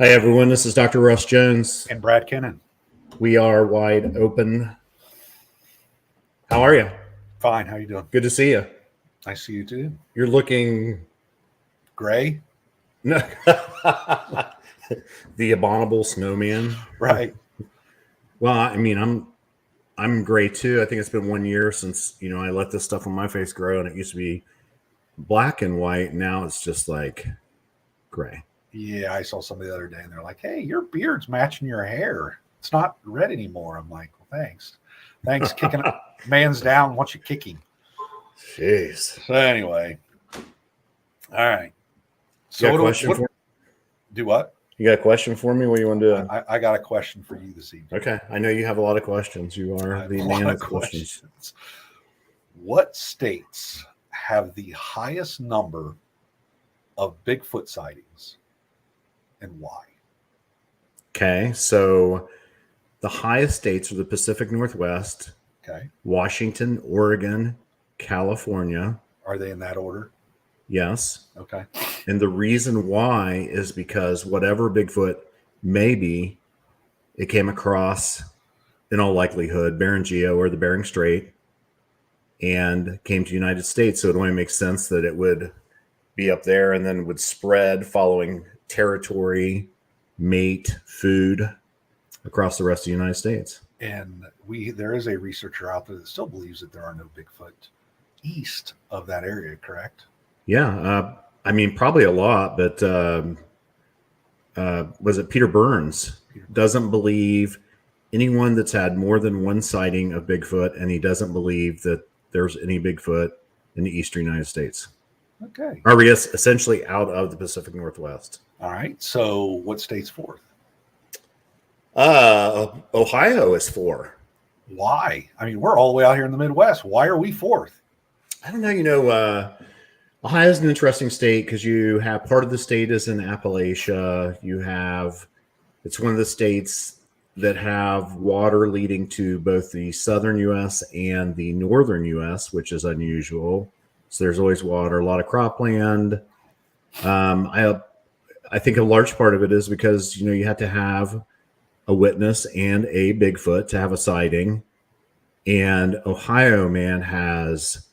Hi, everyone. This is Dr. Russ Jones. And Brad Kennan. We are wide open. How are you? Fine. How you doing? Good to see you. I see you too. You're looking gray. No. The abominable snowman. Right. Well, I mean, I'm gray too. I think it's been 1 year since, I let this stuff on my face grow, and it used to be black and white. Now it's just like gray. Yeah, I saw somebody the other day, and they're like, "Hey, your beard's matching your hair. It's not red anymore." I'm like, "Well, thanks, kicking man's down once you kick him." Jeez. So anyway, all right. So you got a question for me? Do what? You got a question for me? What do you want to do? I got a question for you this evening. Okay, I know you have a lot of questions. You are the man of questions. What states have the highest number of Bigfoot sightings? And why? Okay, so the highest states are the Pacific Northwest, Washington, Oregon, California. Are they in that order? Yes. Okay. And the reason why is because whatever Bigfoot may be, it came across, in all likelihood, Bering Geo or the Bering Strait and came to the United States. So it only makes sense that it would be up there and then would spread following territory, mate, food across the rest of the United States. And there is a researcher out there that still believes that there are no Bigfoot east of that area, correct? Yeah. I mean, probably a lot, but was it Peter Burns? Doesn't believe anyone that's had more than one sighting of Bigfoot, and he doesn't believe that there's any Bigfoot in the eastern United States. Okay. Are we essentially out of the Pacific Northwest? All right. So what state's fourth? Ohio is 4. Why? I mean, we're all the way out here in the Midwest. Why are we fourth? I don't know. Ohio is an interesting state because you have part of the state is in Appalachia. It's one of the states that have water leading to both the southern U.S. and the northern U.S., which is unusual. So there's always water, a lot of cropland. I think a large part of it is because, you have to have a witness and a Bigfoot to have a sighting. And Ohio, man, has,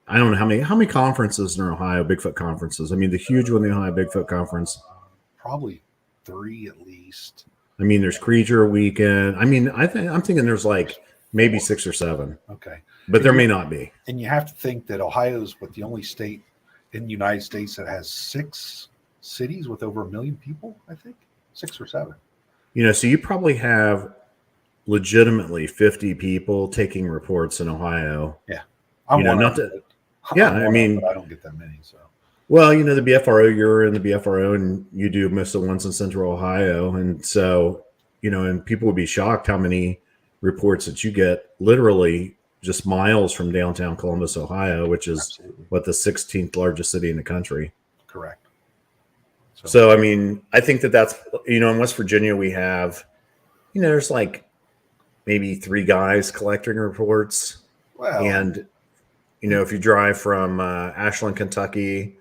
I don't know how many conferences in Ohio, Bigfoot conferences. I mean, the huge one, the Ohio Bigfoot Conference. Probably 3 at least. I mean, there's Creature Weekend. I mean, I'm thinking there's like maybe 6 or 7. Okay. But there may not be. And you have to think that Ohio is the only state in the United States that has 6 cities with over 1 million people, I think. 6 or 7. So you probably have legitimately 50 people taking reports in Ohio. Yeah. I mean, I don't get that many. So, well, the BFRO, you're in the BFRO and you do most of the ones in Central Ohio. And so, and people would be shocked how many reports that you get literally just miles from downtown Columbus, Ohio, which is the 16th largest city in the country. Correct. So, I mean, I think that's, in West Virginia, we have, there's like maybe 3 guys collecting reports. Well, and, if you drive from Ashland, Kentucky,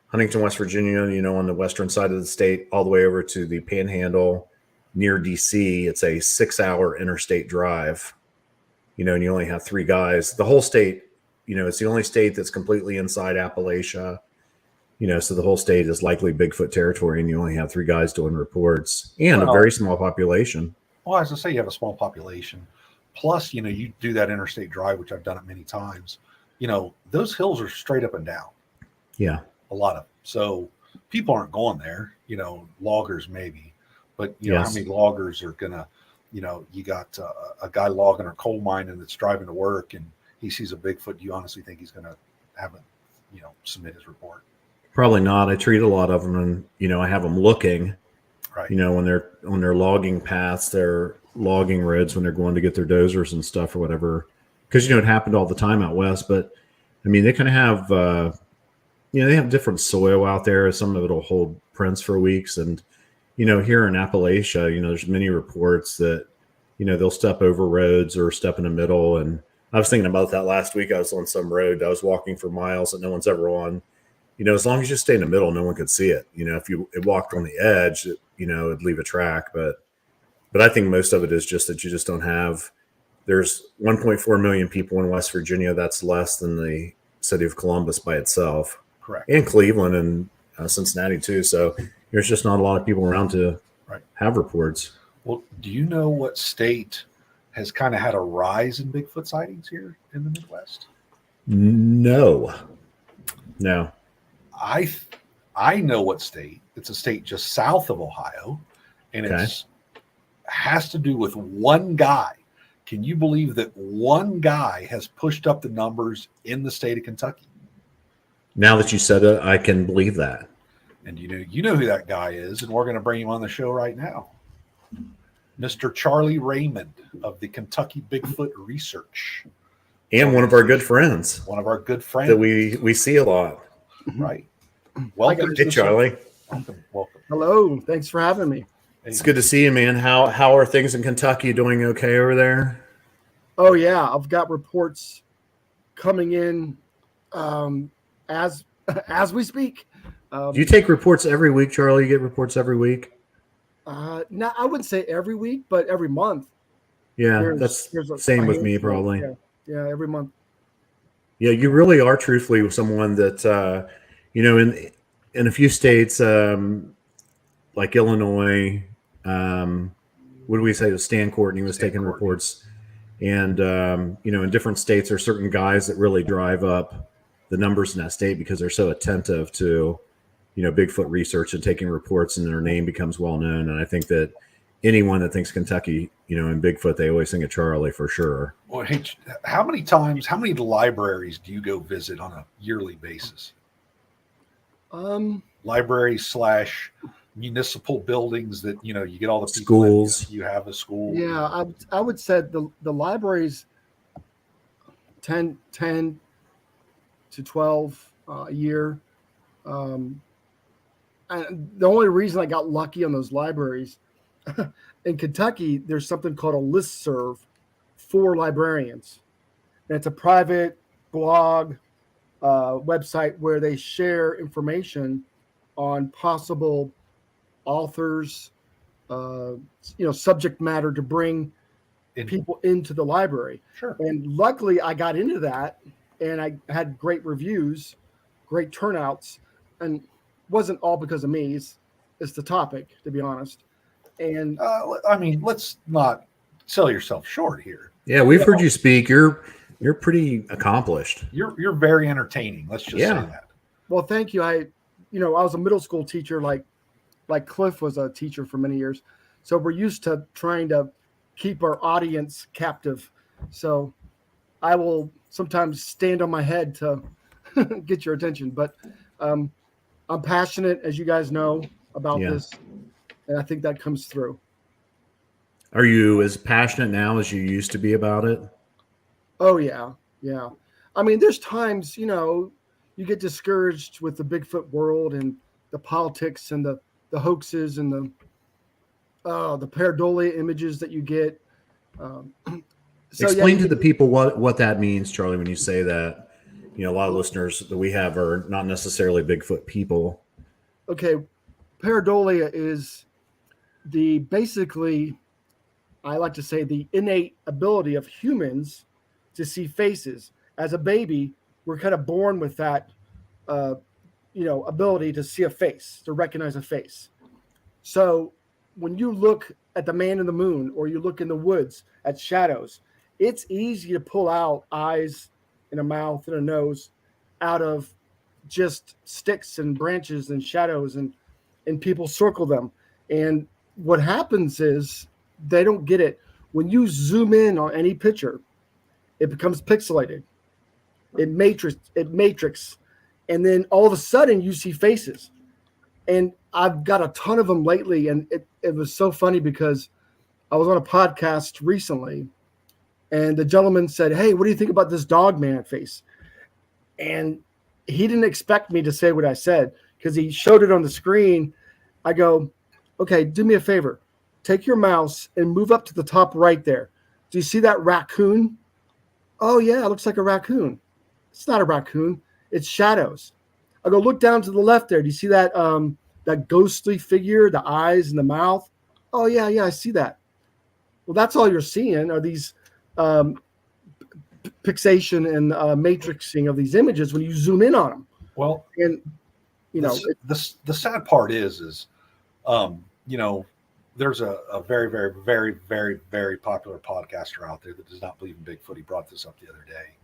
Huntington, West Virginia, on the western side of the state, all the way over to the Panhandle near DC, it's a 6-hour interstate drive, and you only have 3 guys. The whole state, it's the only state that's completely inside Appalachia. So the whole state is likely Bigfoot territory, and you only have 3 guys doing reports and a very small population. Well, as I say, you have a small population. Plus, you do that interstate drive, which I've done it many times. Those hills are straight up and down. Yeah. A lot of them. So people aren't going there, loggers maybe. But, how many loggers are going to, you got a guy logging or coal mining that's driving to work and he sees a Bigfoot. Do you honestly think he's going to have submit his report? Probably not. I treat a lot of them and, I have them looking, right. When they're on their logging paths, their logging roads, when they're going to get their dozers and stuff or whatever, because, it happened all the time out west. But I mean, they kind of have, they have different soil out there. Some of it will hold prints for weeks. And, here in Appalachia, there's many reports that, they'll step over roads or step in the middle. And I was thinking about that last week. I was on some road. I was walking for miles that no one's ever on. as long as you stay in the middle, no one could see it. If it walked on the edge, it'd leave a track. But I think most of it is just that you just don't have. There's 1.4 million people in West Virginia. That's less than the city of Columbus by itself. Correct. And Cleveland and Cincinnati too. So there's just not a lot of people around to have reports. Well, do you know what state has kind of had a rise in Bigfoot sightings here in the Midwest? No. I know what state. It's a state just south of Ohio, and it has to do with one guy. Can you believe that one guy has pushed up the numbers in the state of Kentucky? Now that you said it, I can believe that. And you know who that guy is, and we're going to bring him on the show right now. Mr. Charlie Raymond of the Kentucky Bigfoot Research. And one of our good friends. One of our good friends. That we see a lot. Right. Welcome. Hey, Charlie. Welcome. Hello. Thanks for having me. It's good to see you, man. How are things in Kentucky? Doing okay over there? Oh, yeah. I've got reports coming in as we speak. Do you take reports every week, Charlie? You get reports every week? No, I wouldn't say every week, but every month. Yeah, that's same with me, probably. Yeah, every month. Yeah, you really are truthfully someone that, in a few states, like Illinois, what do we say? Stan Courtney was taking reports. And, in different states, there are certain guys that really drive up the numbers in that state because they're so attentive to, Bigfoot research and taking reports, and their name becomes well known. And I think that anyone that thinks Kentucky, in Bigfoot, they always think of Charlie for sure. Well, hey, how many libraries do you go visit on a yearly basis? Libraries / municipal buildings that, you get all the people schools. You have a school. Yeah, I would say the libraries 10 to 12 a year. And the only reason I got lucky on those libraries in Kentucky, there's something called a listserv for librarians. And it's a private blog website where they share information on possible authors, subject matter to bring people into the library. Sure. And luckily I got into that, and I had great reviews, great turnouts, and wasn't all because of me. It's the topic, to be honest. And let's not sell yourself short here. Yeah, we've heard you speak. You're pretty accomplished. You're very entertaining. Let's just say that. Well, thank you. I was a middle school teacher, like Cliff was a teacher for many years. So we're used to trying to keep our audience captive. So I will sometimes stand on my head to get your attention. But I'm passionate, as you guys know, about this. And I think that comes through. Are you as passionate now as you used to be about it? Oh, yeah. Yeah. I mean, there's times, you get discouraged with the Bigfoot world and the politics and the hoaxes and the pareidolia images that you get. Explain to the people what that means, Charlie, when you say that. A lot of listeners that we have are not necessarily Bigfoot people. Okay. Pareidolia is basically, I like to say, the innate ability of humans to see faces. As a baby, we're kind of born with that, ability to see a face, to recognize a face. So when you look at the man in the moon, or you look in the woods at shadows, it's easy to pull out eyes and a mouth and a nose out of just sticks and branches and shadows, and people circle them. And what happens is they don't get it. When you zoom in on any picture, it becomes pixelated. It matrix. And then all of a sudden you see faces. And I've got a ton of them lately. And it was so funny because I was on a podcast recently, and the gentleman said, "Hey, what do you think about this Dogman face?" And he didn't expect me to say what I said because he showed it on the screen. I go, "Okay, do me a favor. Take your mouse and move up to the top right there. Do you see that raccoon?" "Oh, yeah, it looks like a raccoon." "It's not a raccoon. It's shadows." I go, look down to the left there. Do you see that that ghostly figure, the eyes and the mouth? Oh yeah, I see that. Well, that's all you're seeing are these fixation and matrixing of these images when you zoom in on them. Well, and the sad part is there's a very, very, very, very, very popular podcaster out there that does not believe in Bigfoot. He brought this up the other day.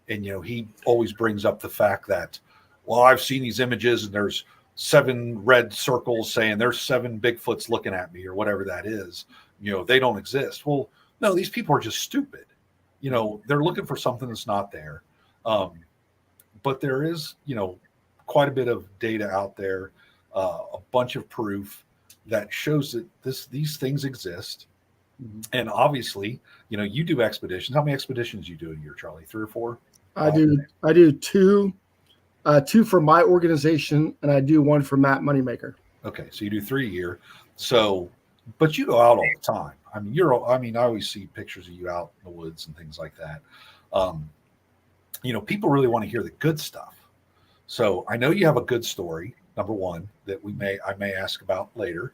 And, he always brings up the fact that, well, I've seen these images and there's 7 red circles saying there's 7 Bigfoots looking at me or whatever that is. They don't exist. Well, no, these people are just stupid. They're looking for something that's not there. But there is, quite a bit of data out there, a bunch of proof that shows that these things exist. Mm-hmm. And obviously, you do expeditions. How many expeditions you do a year, Charlie? 3 or 4? I do 2 for my organization, and I do 1 for Matt Moneymaker. Okay, so you do 3 a year. So, but you go out all the time. I mean, I always see pictures of you out in the woods and things like that. People really want to hear the good stuff. So I know you have a good story, number 1, that I may ask about later,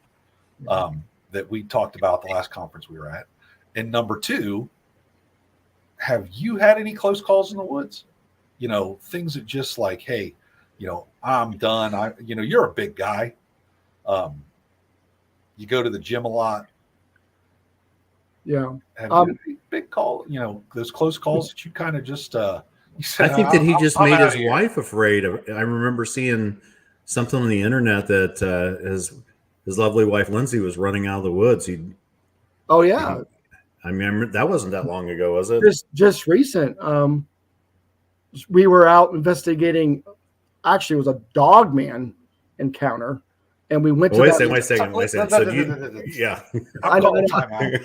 that we talked about the last conference we were at. And number 2, have you had any close calls in the woods? Things that just like, hey, I'm done. You're a big guy. You go to the gym a lot. Yeah. Have you had big call, those close calls that you kind of just, you said, I think that he just made his wife afraid of. I remember seeing something on the internet that his lovely wife, Lindsay, was running out of the woods. Oh yeah. I mean, that wasn't that long ago, was it? Just recent. We were out investigating. Actually, it was a Dogman encounter, and we went to. Wait a second. So yeah. I'm sorry.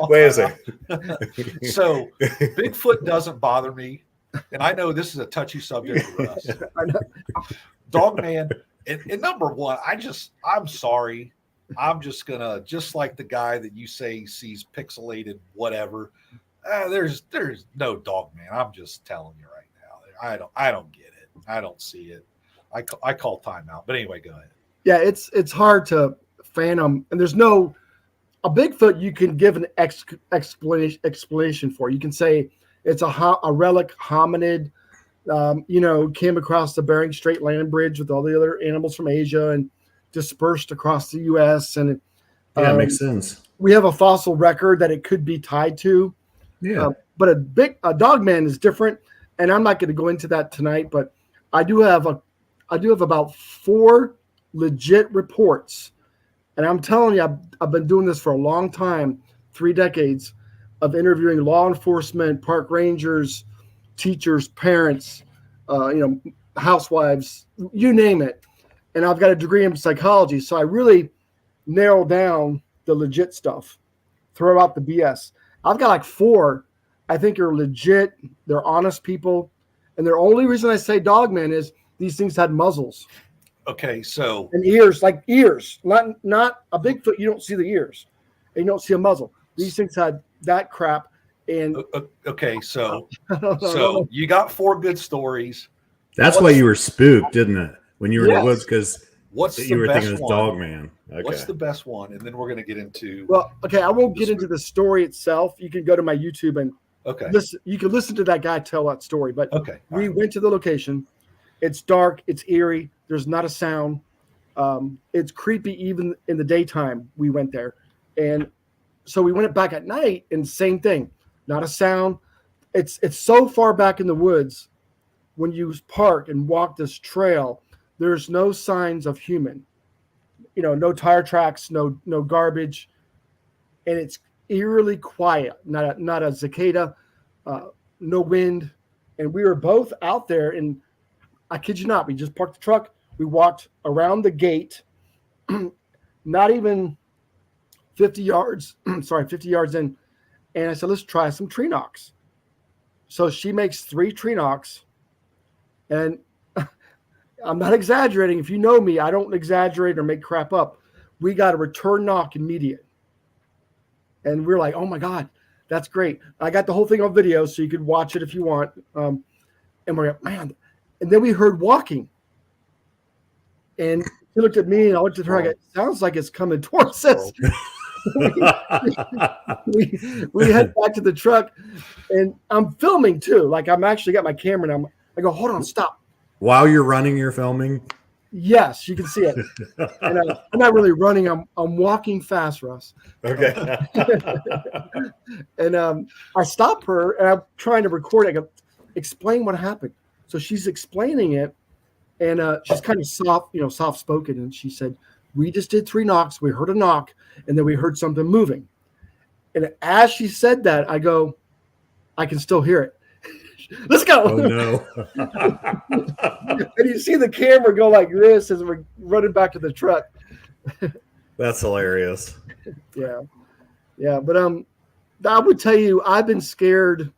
Wait a second. So Bigfoot doesn't bother me, and I know this is a touchy subject for us. Dogman, and number 1, I'm sorry. I'm just gonna, just like the guy that you say sees pixelated whatever. There's no Dogman. I'm just telling you right now. I don't get it. I don't see it. I call timeout. But anyway, go ahead. Yeah, it's hard to phantom, and there's no a Bigfoot you can give an explanation for. You can say it's a relic hominid. Came across the Bering Strait land bridge with all the other animals from Asia and dispersed across the U.S. And it makes sense. We have a fossil record that it could be tied to. Yeah, but a Dogman is different, and I'm not going to go into that tonight. But I do have about 4 legit reports, and I'm telling you, I've been doing this for a long time, 3 decades of interviewing law enforcement, park rangers, teachers, parents, housewives, you name it. And I've got a degree in psychology, so I really narrow down the legit stuff, throw out the BS. I've got like 4 I think are legit. They're honest people. And the only reason I say Dogman is these things had muzzles. Okay, so. And ears, like ears. Not a Bigfoot, you don't see the ears. And you don't see a muzzle. These things had that crap. And okay, so you got 4 good stories. That's why you were spooked, didn't it? When you were in the woods, because you were thinking of Dogman. Okay. What's the best one? And then we're going to get into. Well, okay, I won't get into the story itself. You can go to my YouTube and you can listen to that guy tell that story. But we went to the location. It's dark. It's eerie. There's not a sound. It's creepy even in the daytime. We went there, and so we went back at night, and same thing. Not a sound. It's so far back in the woods. When you park and walk this trail, there's no signs of human. No tire tracks, no garbage, and it's eerily quiet. Not a cicada, no wind, and we were both out there. And I kid you not, we just parked the truck. We walked around the gate, not even 50 yards. 50 yards in, and I said, "Let's try some tree knocks." So she makes 3 tree knocks, and I'm not exaggerating. If you know me, I don't exaggerate or make crap up. We got a return knock immediate. And we're like, oh my God, that's great. I got the whole thing on video, so you could watch it if you want. And we're like, man, And then we heard walking. And she looked at me and I looked at her. I go, sounds like it's coming towards us. we head back to the truck and I'm filming too. Like I'm actually got my camera and I go, hold on, stop. While you're running, you're filming? Yes, you can see it. And I'm not really running. I'm walking fast, Russ. Okay. And I stop her and I'm trying to record it. I go, explain what happened. So she's explaining it. And she's kind of soft spoken. And she said, we just did 3 knocks. We heard a knock and then we heard something moving. And as she said that, I go, I can still hear it. Let's go. Oh, no. And you see the camera go like this as we're running back to the truck. That's hilarious. Yeah. Yeah. But I would tell you, I've been scared.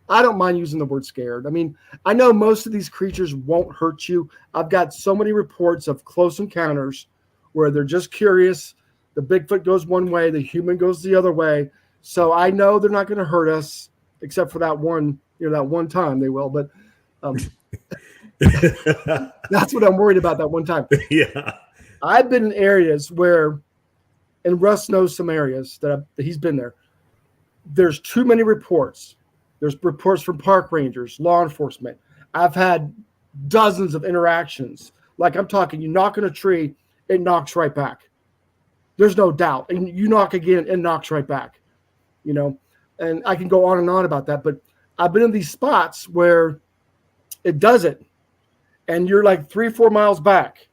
I don't mind using the word scared. I mean, I know most of these creatures won't hurt you. I've got so many reports of close encounters where they're just curious. The Bigfoot goes one way, the human goes the other way. So I know they're not going to hurt us, except for that one time they will. But that's what I'm worried about, that one time. Yeah. I've been in areas where, and Russ knows some areas that he's been there. There's too many reports. There's reports from park rangers, law enforcement. I've had dozens of interactions. Like I'm talking, you knock on a tree, it knocks right back. There's no doubt. And you knock again, it knocks right back. And I can go on and on about that. But I've been in these spots where it does it. And you're like 3-4 miles back.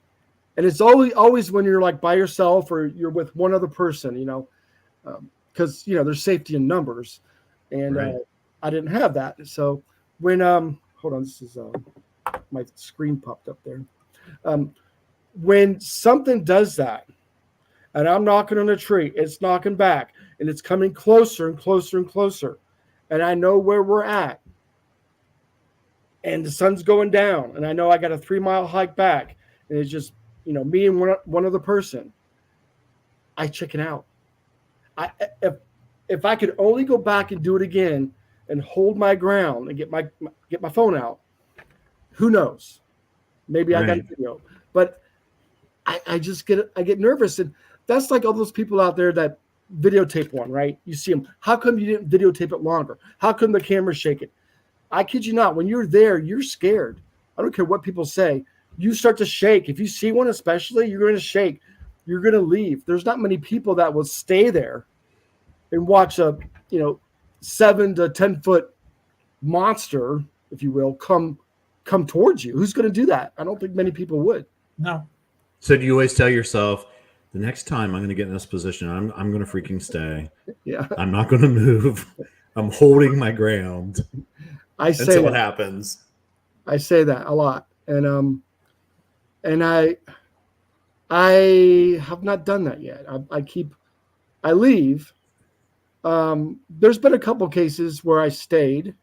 And it's always when you're like by yourself or you're with one other person, because, there's safety in numbers. And right. I didn't have that. So when, hold on, this is my screen popped up there. When something does that, and I'm knocking on a tree, it's knocking back, and it's coming closer and closer and closer, and I know where we're at, and the sun's going down, and I know I got a 3-mile hike back, and it's just, me and one other person, I chicken out. If I could only go back and do it again and hold my ground and get my phone out, who knows? Maybe I got a video, but I just get nervous. And that's like all those people out there that videotape one, right? You see them. How come you didn't videotape it longer? How come the camera's shaking? I kid you not. When you're there, you're scared. I don't care what people say. You start to shake. If you see one, especially, you're going to shake. You're going to leave. There's not many people that will stay there and watch a, 7 to 10 foot monster, if you will, come towards you. Who's going to do that? I don't think many people would. No. So do you always tell yourself, the next time I'm going to get in this position, I'm going to freaking stay. Yeah. I'm not going to move. I'm holding my ground. Until it happens. I say that a lot. And I have not done that yet. I leave. There's been a couple cases where I stayed,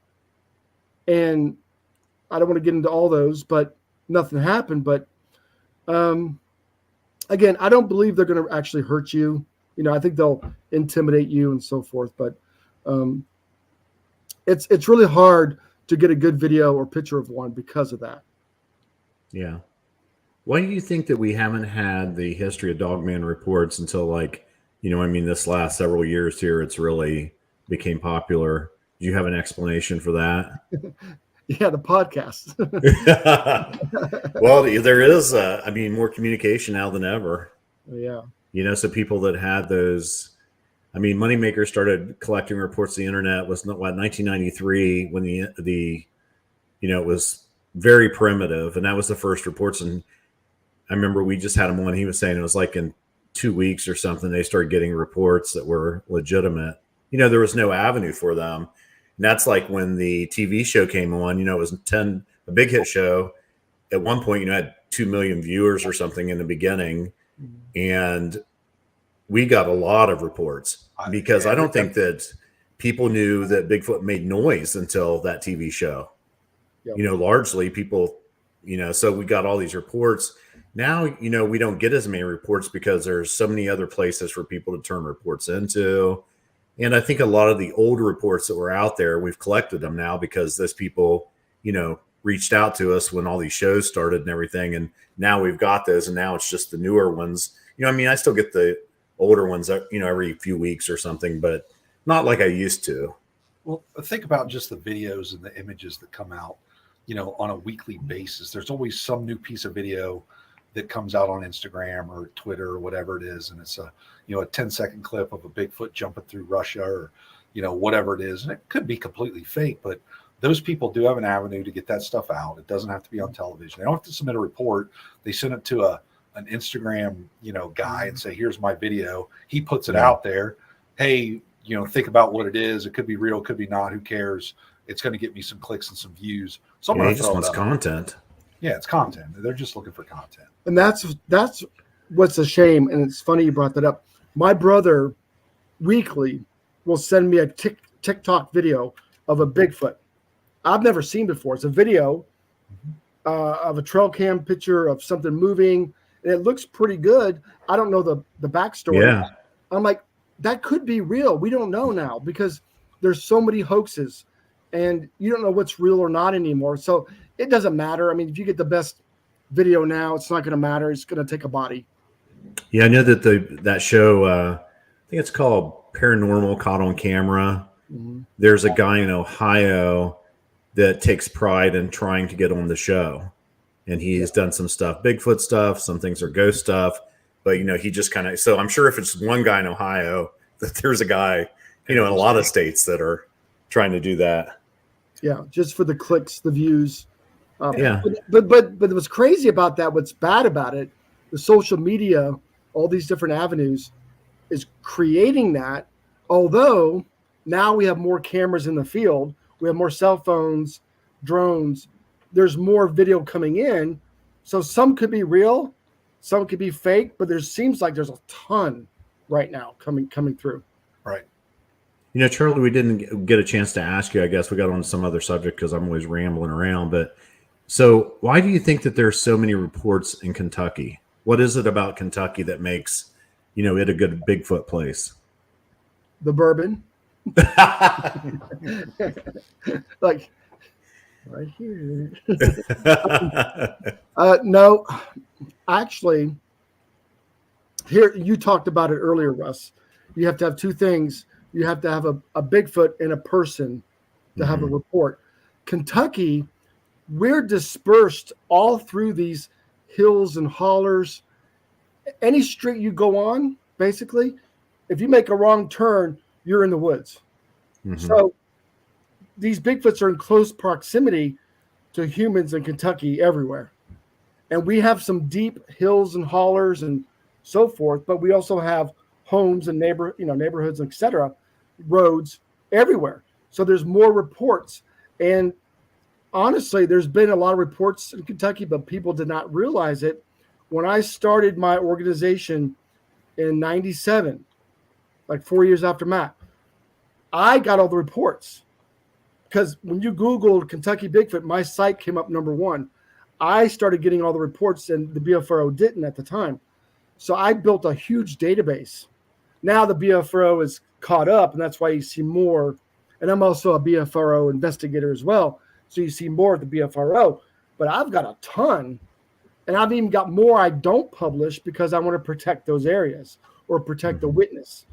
and I don't want to get into all those, but nothing happened. But again, I don't believe they're going to actually hurt you. I think they'll intimidate you and so forth. But it's really hard to get a good video or picture of one because of that. Yeah. Why do you think that we haven't had the history of Dogman reports until this last several years here, it's really became popular? Do you have an explanation for that? Yeah, the podcast. Well, there is, more communication now than ever. Yeah. So people that had those, Moneymaker started collecting reports on the internet was 1993 when the it was very primitive, and that was the first reports. And I remember we just had him on. He was saying it was like in 2 weeks or something, they started getting reports that were legitimate. There was no avenue for them. And that's like when the TV show came on, it was a big hit show. At one point, had 2 million viewers or something in the beginning. And we got a lot of reports because I don't think that people knew that Bigfoot made noise until that TV show. Yep. Largely people, so we got all these reports. Now, we don't get as many reports because there's so many other places for people to turn reports into. And I think a lot of the older reports that were out there, we've collected them now because those people, reached out to us when all these shows started and everything. And now we've got those, and now it's just the newer ones. I mean, I still get the older ones, every few weeks or something, but not like I used to. Well, think about just the videos and the images that come out, on a weekly basis. There's always some new piece of video that comes out on Instagram or Twitter or whatever it is. And it's a 10-second clip of a Bigfoot jumping through Russia or, whatever it is. And it could be completely fake, but those people do have an avenue to get that stuff out. It doesn't have to be on television. They don't have to submit a report. They send it to an Instagram, guy and say, here's my video. He puts it out there. Hey, think about what it is. It could be real, could be not. Who cares? It's going to get me some clicks and some views. So he just wants content. Yeah, it's content. They're just looking for content. And that's what's a shame. And it's funny you brought that up. My brother weekly will send me a TikTok video of a Bigfoot I've never seen before. It's a video of a trail cam picture of something moving, and it looks pretty good. I don't know the backstory. Yeah. I'm like, that could be real. We don't know now because there's so many hoaxes, and you don't know what's real or not anymore. So it doesn't matter. I mean, if you get the best video now, it's not going to matter. It's going to take a body. Yeah, I know that that show, I think it's called Paranormal Caught on Camera. Mm-hmm. There's a guy in Ohio that takes pride in trying to get on the show. And he's done some stuff, Bigfoot stuff, some things are ghost stuff. But, he just kind of – so I'm sure if it's one guy in Ohio, that there's a guy, in a lot of states that are trying to do that. Yeah, just for the clicks, the views. Yeah. But what's crazy about that, what's bad about it, the social media, all these different avenues is creating that. Although now we have more cameras in the field, we have more cell phones, drones, there's more video coming in. So some could be real, some could be fake, but there seems like there's a ton right now coming through. Right. Charlie, we didn't get a chance to ask you. I guess we got on some other subject because I'm always rambling around. But so why do you think that there's so many reports in Kentucky? What is it about Kentucky that makes, it a good Bigfoot place? The bourbon. Like right here. No, actually, here you talked about it earlier, Russ. You have to have two things. You have to have a Bigfoot and a person to have a report. Kentucky, we're dispersed all through these hills and hollers. Any street you go on, basically, if you make a wrong turn, you're in the woods. Mm-hmm. So these Bigfoots are in close proximity to humans in Kentucky everywhere. And we have some deep hills and hollers and so forth, but we also have homes and neighborhoods, etc., roads everywhere. So there's more reports. And honestly, there's been a lot of reports in Kentucky, but people did not realize it. When I started my organization in 97, like 4 years after Matt, I got all the reports. Because when you Googled Kentucky Bigfoot, my site came up number one. I started getting all the reports, and the BFRO didn't at the time. So I built a huge database. Now the BFRO is caught up, and that's why you see more. And I'm also a BFRO investigator as well. So you see more at the BFRO. But I've got a ton. And I've even got more I don't publish because I want to protect those areas or protect the witness.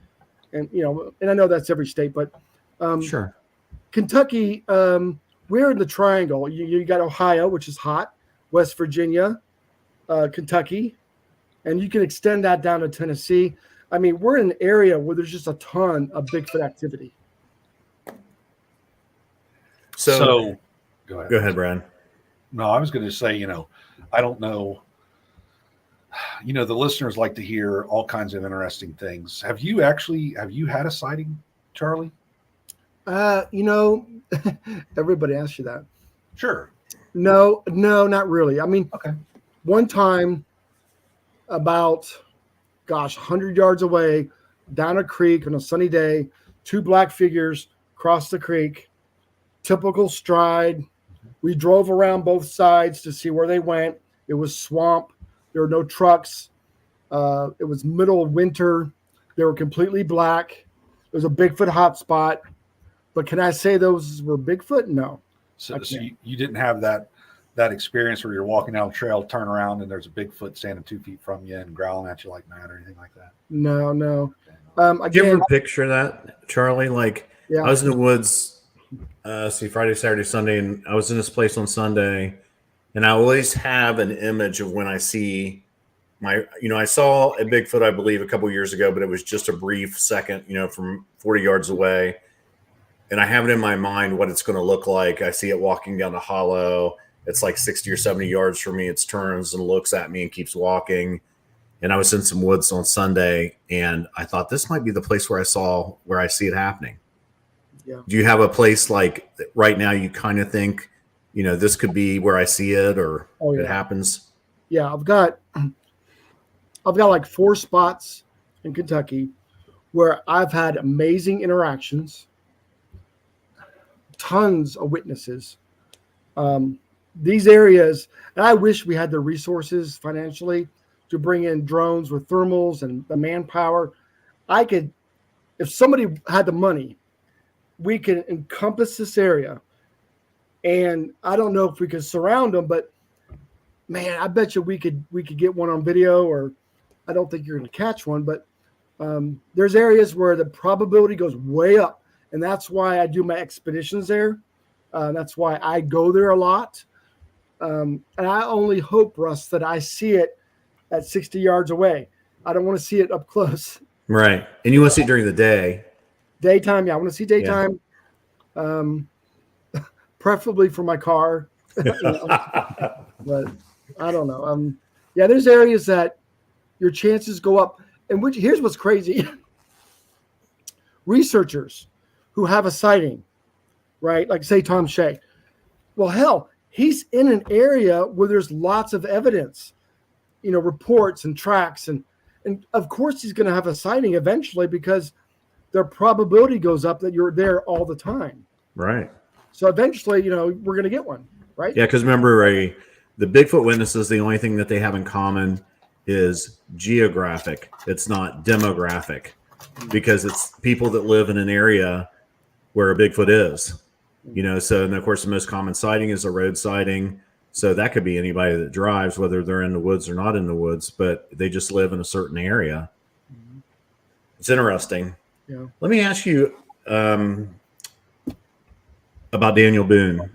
And, and I know that's every state, but sure. Kentucky, we're in the triangle. You got Ohio, which is hot, West Virginia, Kentucky, and you can extend that down to Tennessee. I mean, we're in an area where there's just a ton of Bigfoot activity. So go ahead, Brad. No, I was going to say, I don't know. The listeners like to hear all kinds of interesting things. Have you had a sighting, Charlie? Everybody asks you that. Sure. No, not really. I mean, okay. One time about, 100 yards away, down a creek on a sunny day, two black figures crossed the creek, typical stride. We drove around both sides to see where they went. It was swamp. There were no trucks. It was middle of winter. They were completely black. It was a Bigfoot hotspot. But can I say those were Bigfoot? No. So you didn't have that that experience where you're walking down the trail, turn around, and there's a Bigfoot standing 2 feet from you and growling at you like mad or anything like that? No. Do you ever picture that, Charlie? Like, yeah. I was in the woods, Friday, Saturday, Sunday, and I was in this place on Sunday, and I always have an image of when I see I saw a Bigfoot, I believe, a couple years ago, but it was just a brief second, from 40 yards away. And I have it in my mind what it's going to look like. I see it walking down the hollow. It's like 60 or 70 yards from me. It turns and looks at me and keeps walking. And I was in some woods on Sunday, and I thought this might be the place where I see it happening. Yeah. Do you have a place like right now you kind of think, this could be where I see it or it happens? Yeah, I've got like 4 spots in Kentucky where I've had amazing interactions, tons of witnesses. These areas, and I wish we had the resources financially to bring in drones with thermals and the manpower. If somebody had the money, we could encompass this area. And I don't know if we could surround them, but man, I bet you we could get one on video, or I don't think you're going to catch one, but there's areas where the probability goes way up. And that's why I do my expeditions there. That's why I go there a lot. And I only hope, Russ, that I see it at 60 yards away. I don't want to see it up close. Right. And you want to see it during the day. Daytime, yeah. I want to see daytime. Yeah. Preferably for my car. But I don't know. There's areas that your chances go up. And here's what's crazy. Researchers who have a sighting, right? Like say Tom Shea. Well, hell, he's in an area where there's lots of evidence, reports and tracks. And of course he's going to have a sighting eventually because their probability goes up that you're there all the time. Right. So eventually, we're going to get one, right? Yeah, because remember, the Bigfoot witnesses, the only thing that they have in common is geographic. It's not demographic, because it's people that live in an area where a Bigfoot is. So, and of course, the most common sighting is a road sighting. So that could be anybody that drives, whether they're in the woods or not in the woods, but they just live in a certain area. Mm-hmm. It's interesting. Yeah. Let me ask you about Daniel Boone.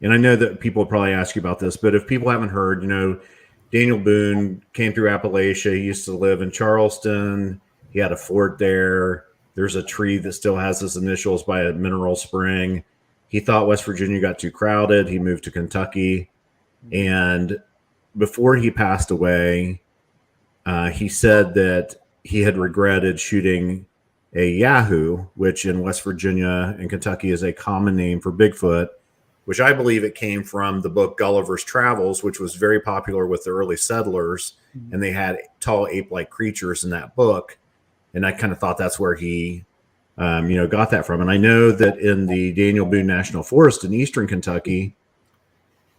And I know that people will probably ask you about this, but if people haven't heard, Daniel Boone came through Appalachia. He used to live in Charleston. He had a fort there. There's a tree that still has his initials by a mineral spring. He thought West Virginia got too crowded. He moved to Kentucky. And before he passed away, he said that he had regretted shooting a Yahoo, which in West Virginia and Kentucky is a common name for Bigfoot, which I believe it came from the book Gulliver's Travels, which was very popular with the early settlers. Mm-hmm. And they had tall ape-like creatures in that book. And I kind of thought that's where he, got that from. And I know that in the Daniel Boone National Forest in eastern Kentucky,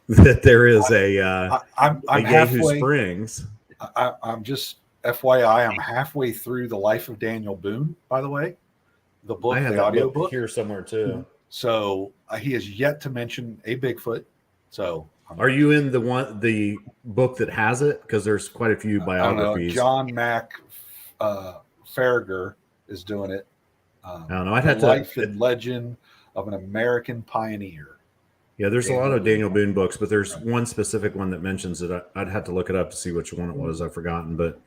that there is a Yahoo Springs. I'm just FYI, I'm halfway through The Life of Daniel Boone, by the way. The book, I have the audio book here somewhere too. So he has yet to mention a Bigfoot. So are you in the book that has it? Because there's quite a few biographies. John Mack Farragher is doing it. I don't know. I'd have Life and Legend of an American Pioneer. Yeah, there's a lot of Daniel Boone books, but there's one specific one that mentions it. I'd have to look it up to see which one it was. I've forgotten, but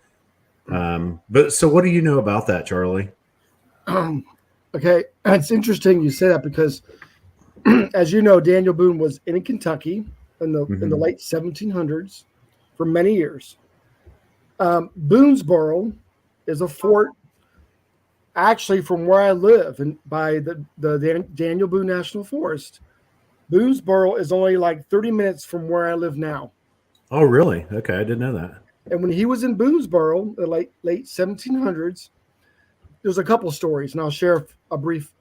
so what do you know about that, Charlie? Okay, it's interesting you say that because, as you know, Daniel Boone was in Kentucky in the late 1700s for many years. Boonesboro is a fort, actually, from where I live, and by the Daniel Boone National Forest. Boonesboro is only like 30 minutes from where I live now. Oh, really? Okay, I didn't know that. And when he was in Boonesboro, the late 1700s, there's a couple stories, and I'll share a brief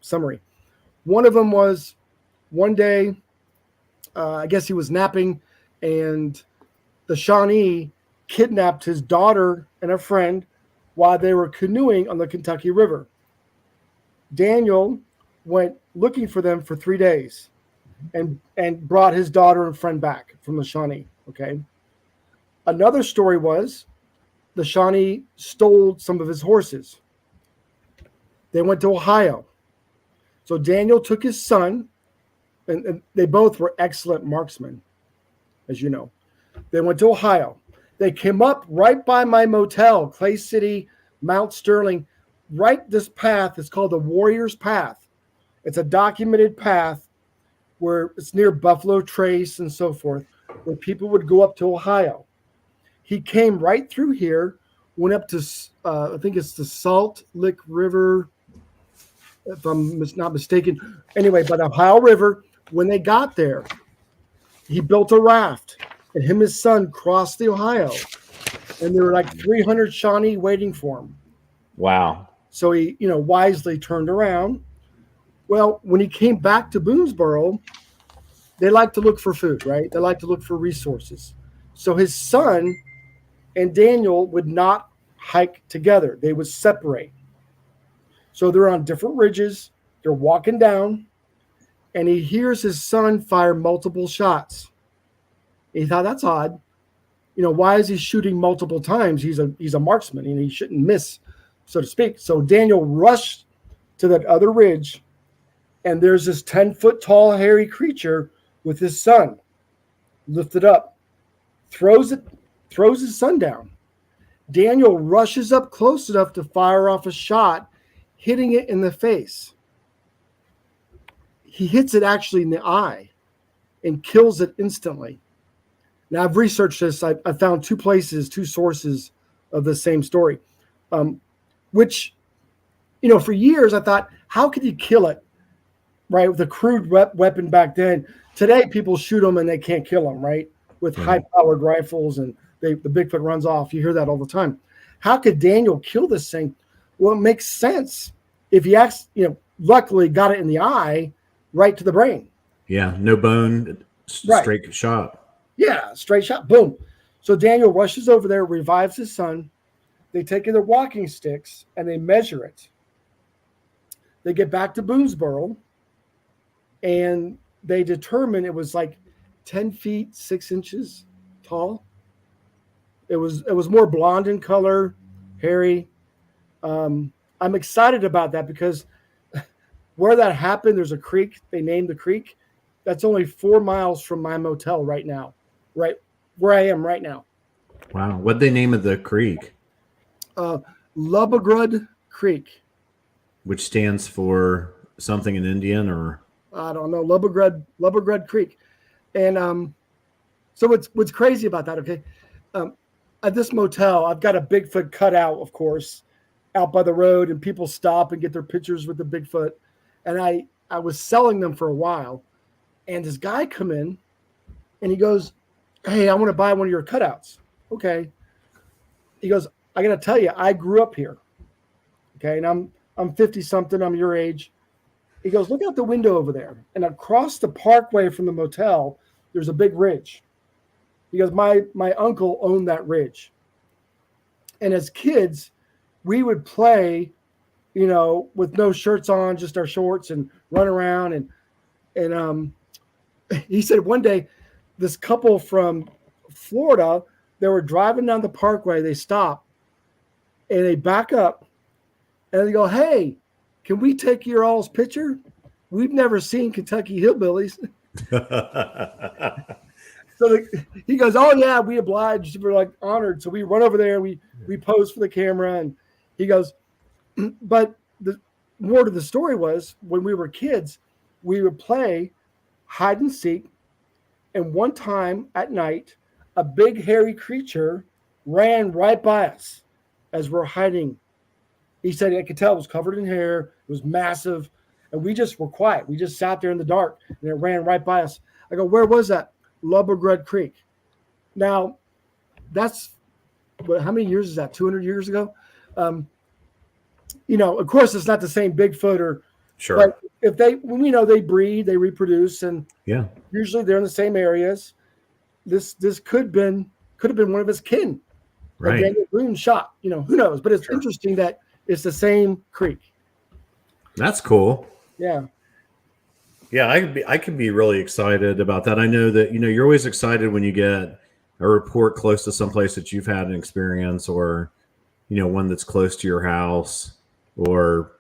summary. One of them was one day, I guess he was napping, and the Shawnee kidnapped his daughter and a friend while they were canoeing on the Kentucky River. Daniel went looking for them for 3 days. and brought his daughter and friend back from the Shawnee. Okay. Another story was the Shawnee stole some of his horses. They went to Ohio. So Daniel took his son, and they both were excellent marksmen, as you know. They went to Ohio. They came up right by my motel, Clay City, Mount Sterling. Right, this path is called the Warrior's Path. It's a documented path where it's near Buffalo Trace and so forth, where people would go up to Ohio. He came right through here, went up to, I think it's the Salt Lick River, if I'm not mistaken. Anyway, by the Ohio River, when they got there, he built a raft, and him and his son crossed the Ohio, and there were like 300 Shawnee waiting for him. Wow. So he, wisely turned around. Well, when he came back to Boonesboro, they like to look for food, right? They like to look for resources. So his son and Daniel would not hike together. They would separate. So they're on different ridges. They're walking down, and he hears his son fire multiple shots. He thought, that's odd. Why is he shooting multiple times? He's a marksman, and he shouldn't miss, so to speak. So Daniel rushed to that other ridge, and there's this 10-foot tall, hairy creature with his son lifted up, throws his son down. Daniel rushes up close enough to fire off a shot, hitting it in the face. He hits it actually in the eye and kills it instantly. Now, I've researched this. I found two sources of the same story, which, for years I thought, how could you kill it, right, with a crude weapon back then? Today, people shoot them and they can't kill them, right, with high-powered rifles, and the Bigfoot runs off. You hear that all the time. How could Daniel kill this thing? Well, it makes sense if he luckily got it in the eye, right to the brain. Yeah, no bone, straight shot. Yeah, straight shot, boom. So Daniel rushes over there, revives his son. They take their walking sticks and they measure it. They get back to Boonesboro, and they determine it was like 10 feet, 6 inches tall. It was more blonde in color, hairy. I'm excited about that because where that happened, there's a creek. They named the creek. That's only 4 miles from my motel right now, right where I am right now. Wow. What'd they name of the creek? Lubbock Creek. Which stands for something in Indian, or? I don't know. Lubbock Creek. And so what's crazy about that, okay? At this motel, I've got a Bigfoot cutout, of course, out by the road, and people stop and get their pictures with the Bigfoot. And I was selling them for a while, and this guy come in, and he goes, "Hey, I want to buy one of your cutouts." Okay. He goes, "I got to tell you, I grew up here." Okay, and I'm 50 something. I'm your age. He goes, "Look out the window over there, and across the parkway from the motel, there's a big ridge." He goes, my uncle owned that ridge, and as kids, we would play, with no shirts on, just our shorts, and run around. And he said one day, this couple from Florida, they were driving down the parkway. They stop, and they back up, and they go, "Hey, can we take your all's picture? We've never seen Kentucky hillbillies." So he goes, "Oh yeah, we obliged. We're like honored." So we run over there. We pose for the camera, and he goes, "But the more to the story was, when we were kids, we would play hide and seek. And one time at night, a big hairy creature ran right by us as we're hiding." He said, "I could tell it was covered in hair. It was massive. And we just were quiet. We just sat there in the dark, and it ran right by us." I go, "Where was that?" Lubbock Creek. Now, that's how many years is that? 200 years ago? Of course, it's not the same Bigfoot, or sure. But if they breed, they reproduce, and usually they're in the same areas. This could have been one of his kin. Right. Daniel Boone shot. Who knows? But it's interesting that it's the same creek. That's cool. Yeah. Yeah, I could be really excited about that. I know that, you're always excited when you get a report close to someplace that you've had an experience, or, one that's close to your house, or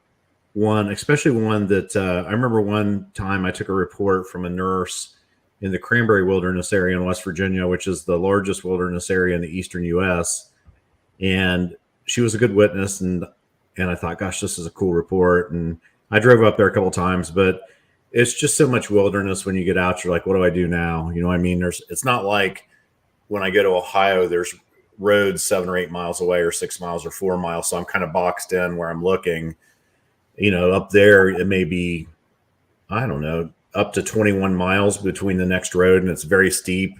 especially one that I remember one time I took a report from a nurse in the Cranberry Wilderness area in West Virginia, which is the largest wilderness area in the eastern U.S. And she was a good witness, and I thought, gosh, this is a cool report. And I drove up there a couple of times, but it's just so much wilderness when you get out. You're like, what do I do now? You know what I mean? It's not like when I go to Ohio, there's roads 7 or 8 miles away, or 6 miles or 4 miles. So I'm kind of boxed in where I'm looking. Up there, it may be, I don't know, up to 21 miles between the next road, and it's very steep.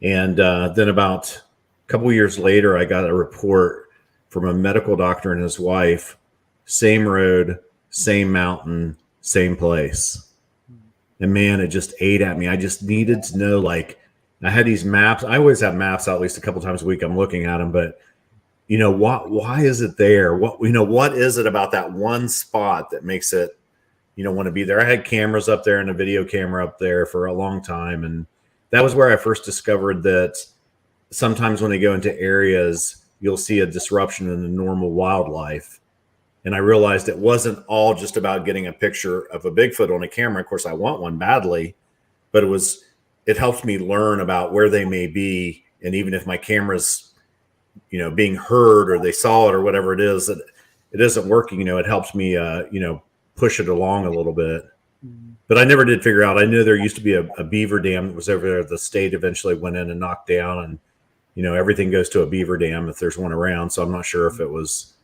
And then about a couple years later, I got a report from a medical doctor and his wife, same road, same mountain, same place. And man, it just ate at me. I just needed to know, like, I had these maps. I always have maps out at least a couple times a week. I'm looking at them, but why is it there? What is it about that one spot that makes it, want to be there? I had cameras up there and a video camera up there for a long time. And that was where I first discovered that sometimes when they go into areas, you'll see a disruption in the normal wildlife. And I realized it wasn't all just about getting a picture of a Bigfoot on a camera. Of course, I want one badly, but it helped me learn about where they may be. And even if my camera's, being heard, or they saw it, or whatever it is, that it isn't working, it helps me, push it along a little bit. But I never did figure out. I knew there used to be a beaver dam that was over there. The state eventually went in and knocked down, and, everything goes to a beaver dam if there's one around. So I'm not sure if it was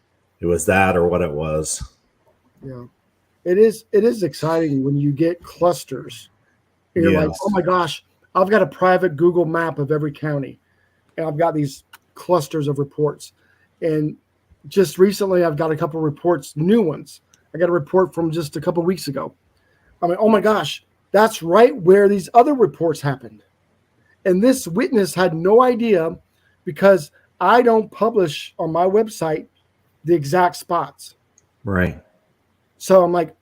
that or what it was. Yeah, it is exciting when you get clusters. And you're like, oh my gosh, I've got a private Google map of every county, and I've got these clusters of reports. And just recently, I've got a couple of reports, new ones. I got a report from just a couple of weeks ago. I mean, oh my gosh, that's right where these other reports happened. And this witness had no idea, because I don't publish on my website the exact spots. Right. So I'm like,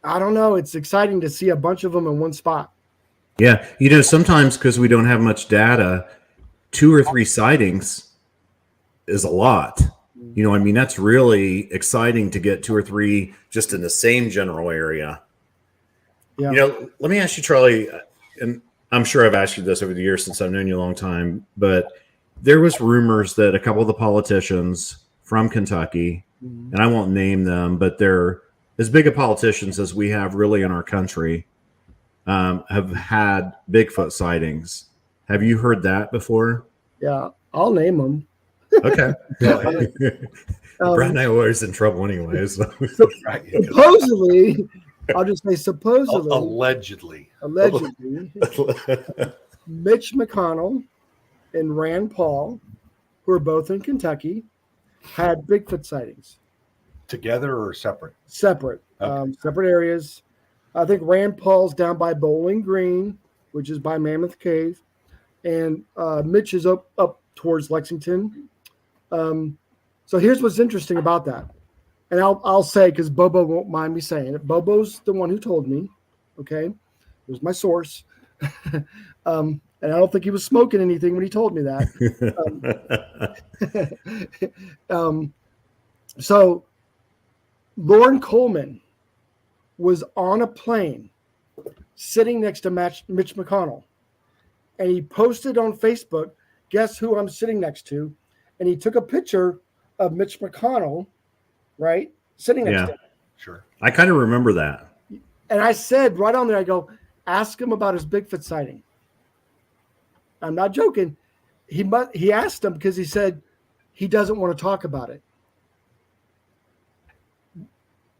I don't know. It's exciting to see a bunch of them in one spot. Yeah. Sometimes because we don't have much data, 2 or 3 sightings is a lot. That's really exciting to get 2 or 3 just in the same general area. Yeah. Let me ask you, Charlie, and I'm sure I've asked you this over the years since I've known you a long time, but there was rumors that a couple of the politicians from Kentucky, and I won't name them, but they're as big of politicians as we have really in our country, have had Bigfoot sightings. Have you heard that before? Yeah, I'll name them. Okay. Brad and I are always in trouble anyways. Supposedly, I'll just say supposedly. Allegedly. Mitch McConnell and Rand Paul, who are both in Kentucky, had Bigfoot sightings. Together or separate? Separate. Okay. Separate areas. I think Rand Paul's down by Bowling Green, which is by Mammoth Cave. And Mitch is up towards Lexington. So here's what's interesting about that. And I'll say, because Bobo won't mind me saying it. Bobo's the one who told me. Okay. It was my source. And I don't think he was smoking anything when he told me that. So Lauren Coleman was on a plane sitting next to Mitch McConnell. And he posted on Facebook, guess who I'm sitting next to? And he took a picture of Mitch McConnell, right? Sitting next to him. Sure. I kind of remember that. And I said right on there, I go, ask him about his Bigfoot sighting. I'm not joking. He asked him because he said he doesn't want to talk about it.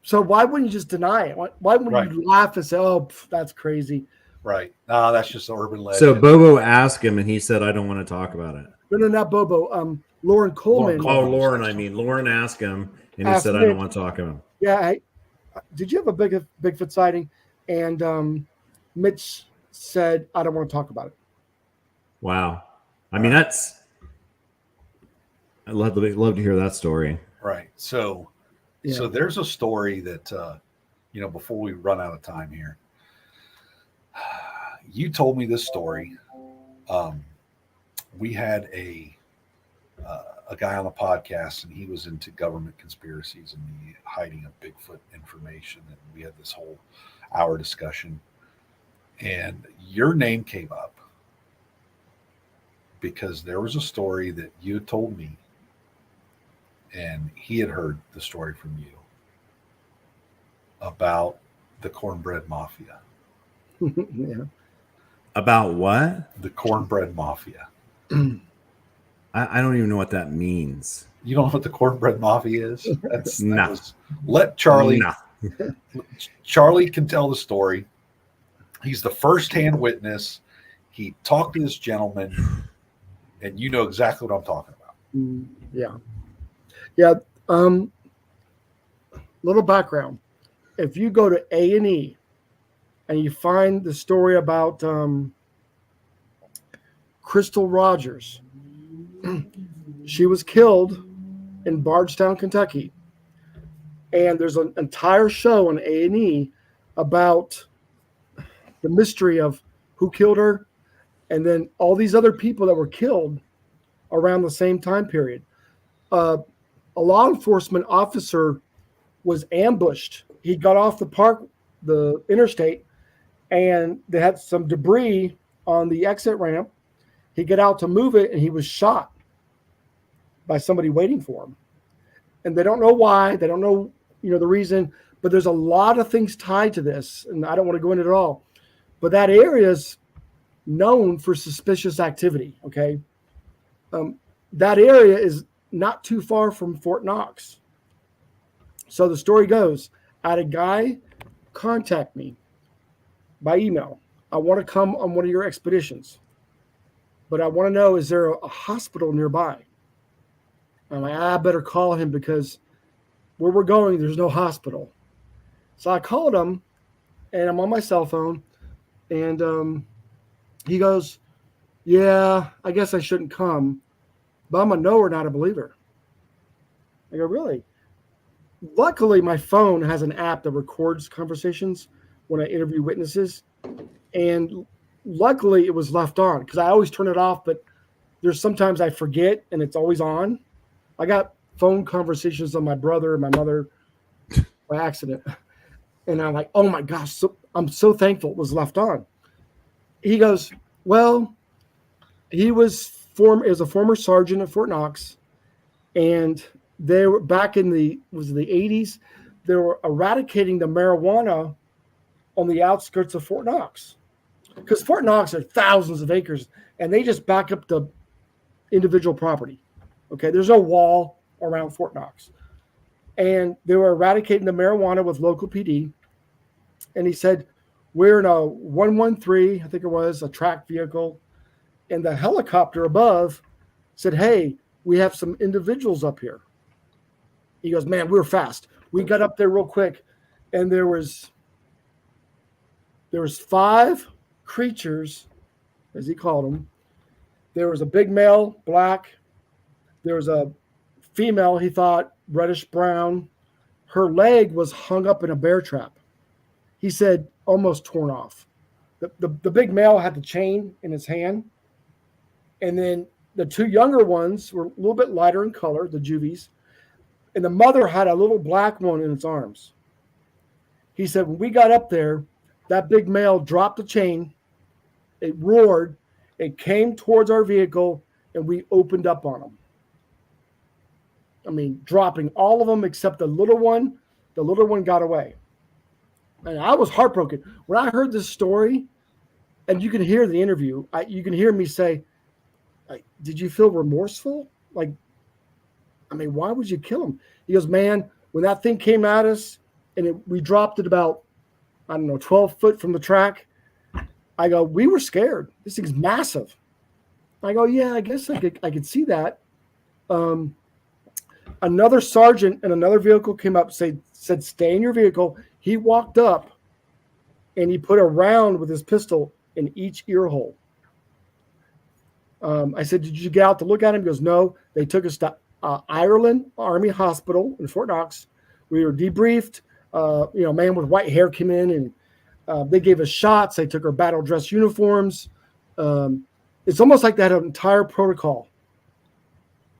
So why wouldn't you just deny it? Why wouldn't you laugh and say, oh, that's crazy? Right. No, that's just urban legend. So Bobo asked him and he said, I don't want to talk about it. No, not Bobo. Lauren Coleman. Lauren asked him and he said, I don't want to talk to him. Yeah. Did you have a Bigfoot sighting? And Mitch said, I don't want to talk about it. Wow. I mean, I'd love to hear that story. Right. So there's a story that, before we run out of time here, You told me this story. We had a guy on the podcast, and he was into government conspiracies and the hiding of Bigfoot information. And we had this whole hour discussion, and your name came up because there was a story that you had told me, and he had heard the story from you about the cornbread mafia. Yeah. About what? The cornbread mafia. I don't even know what that means. You don't know what the cornbread mafia is? No. Let Charlie. No. Charlie can tell the story. He's the first-hand witness. He talked to this gentleman, and you know exactly what I'm talking about. Yeah. Yeah. Little background. If you go to A&E and you find the story about Crystal Rogers, she was killed in Bardstown, Kentucky. And there's an entire show on A&E about the mystery of who killed her, and then all these other people that were killed around the same time period. A law enforcement officer was ambushed. He got off the interstate, and they had some debris on the exit ramp. He got out to move it, and he was shot by somebody waiting for him. And they don't know why. They don't know, the reason. But there's a lot of things tied to this, and I don't want to go into it at all. But that area is known for suspicious activity, okay? That area is not too far from Fort Knox. So the story goes, I had a guy contact me by email. I want to come on one of your expeditions, but I want to know, is there a hospital nearby? I'm like, I better call him because where we're going, there's no hospital. So I called him, and I'm on my cell phone, and he goes, yeah, I guess I shouldn't come, but I'm a knower, not a believer. I go, really? Luckily, my phone has an app that records conversations when I interview witnesses, and luckily it was left on because I always turn it off, but there's sometimes I forget, and it's always on. I got phone conversations on my brother and my mother by accident, and I'm like, oh my gosh, I'm so thankful it was left on. He goes, well, he was a former sergeant at Fort Knox, and they were back in the 80s. They were eradicating the marijuana on the outskirts of Fort Knox, because Fort Knox are thousands of acres, and they just back up the individual property. Okay, there's no wall around Fort Knox, and they were eradicating the marijuana with local PD. And he said, we're in a 113, I think it was, a tracked vehicle, and the helicopter above said, hey, we have some individuals up here. He goes, man, we were fast. We got up there real quick, and there was 5 creatures, as he called them. There was a big male, black. There was a female, he thought, reddish brown. Her leg was hung up in a bear trap. He said almost torn off. The big male had the chain in his hand. And then the 2 younger ones were a little bit lighter in color, the juvies. And the mother had a little black one in its arms. He said, when we got up there, that big male dropped the chain. It roared. It came towards our vehicle, and we opened up on him. I mean, dropping all of them except the little one. The little one got away. And I was heartbroken. When I heard this story, and you can hear the interview, you can hear me say, did you feel remorseful? Like, I mean, why would you kill him? He goes, man, when that thing came at us and we dropped it about, 12 foot from the track, I go, we were scared. This thing's massive. I go, yeah, I guess I could see that. Another sergeant in another vehicle came up, said, stay in your vehicle. He walked up and he put a round with his pistol in each ear hole. I said, did you get out to look at him? He goes, no. They took us to Ireland Army Hospital in Fort Knox. We were debriefed. A man with white hair came in, They gave us shots. They took our battle dress uniforms. It's almost like they had an entire protocol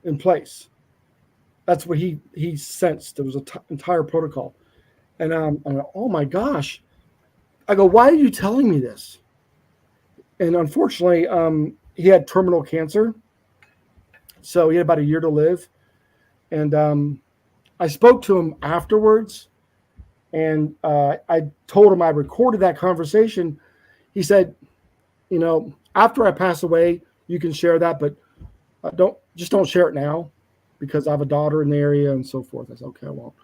in place. That's what he sensed. There was an entire protocol. And I'm like, oh my gosh. I go, why are you telling me this? And unfortunately, he had terminal cancer. So he had about a year to live. And I spoke to him afterwards. And I told him I recorded that conversation. He said, you know, after I pass away, you can share that, but don't share it now because I have a daughter in the area and so forth. I said, okay, I won't.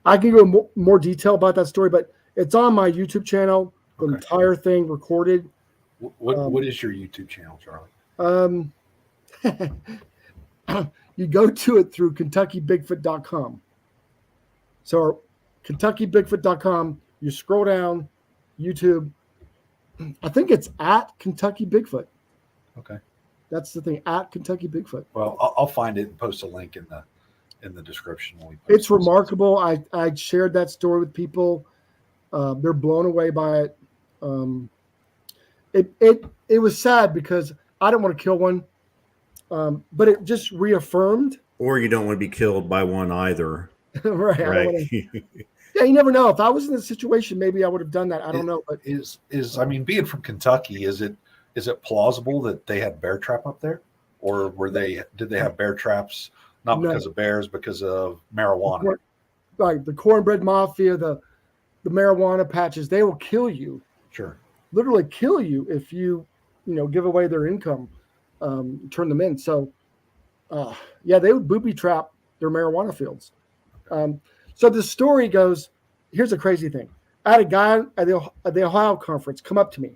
I can go more detail about that story, but it's on my YouTube channel. The entire thing recorded. What is your YouTube channel, Charlie? You go to it through KentuckyBigfoot.com. So KentuckyBigfoot.com, you scroll down, YouTube. I think it's at Kentucky Bigfoot. Okay. That's the thing, at Kentucky Bigfoot. Well, I'll find it and post a link in the description. When we post it's remarkable. I shared that story with people. They're blown away by it. It was sad because I didn't want to kill one, but it just reaffirmed. Or you don't want to be killed by one either. Right. Yeah, you never know. If I was in this situation, maybe I would have done that. I don't know. But I mean, being from Kentucky, is it plausible that they had bear trap up there, or did they have bear traps not because of bears, because of marijuana? Right, the cornbread mafia, the marijuana patches, they will kill you. Sure, literally kill you if you give away their income, turn them in. So, yeah, they would booby trap their marijuana fields. So the story goes, here's a crazy thing. I had a guy at the Ohio conference come up to me.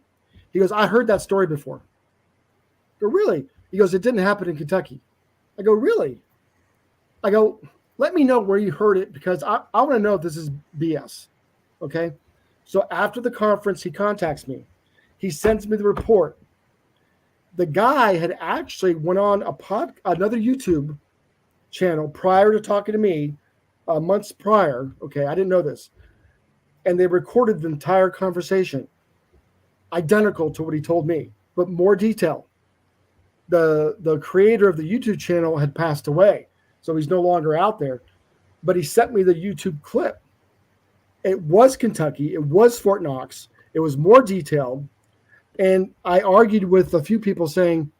He goes, I heard that story before. I go, really? He goes, it didn't happen in Kentucky. I go, really? I go, let me know where you heard it because I want to know if this is BS. Okay? So after the conference, he contacts me. He sends me the report. The guy had actually went on another YouTube channel prior to talking to me, months prior. Okay, I didn't know this. And they recorded the entire conversation, identical to what he told me, but more detail. The creator of the YouTube channel had passed away, so he's no longer out there. But he sent me the YouTube clip. It was Kentucky. It was Fort Knox. It was more detailed. And I argued with a few people saying,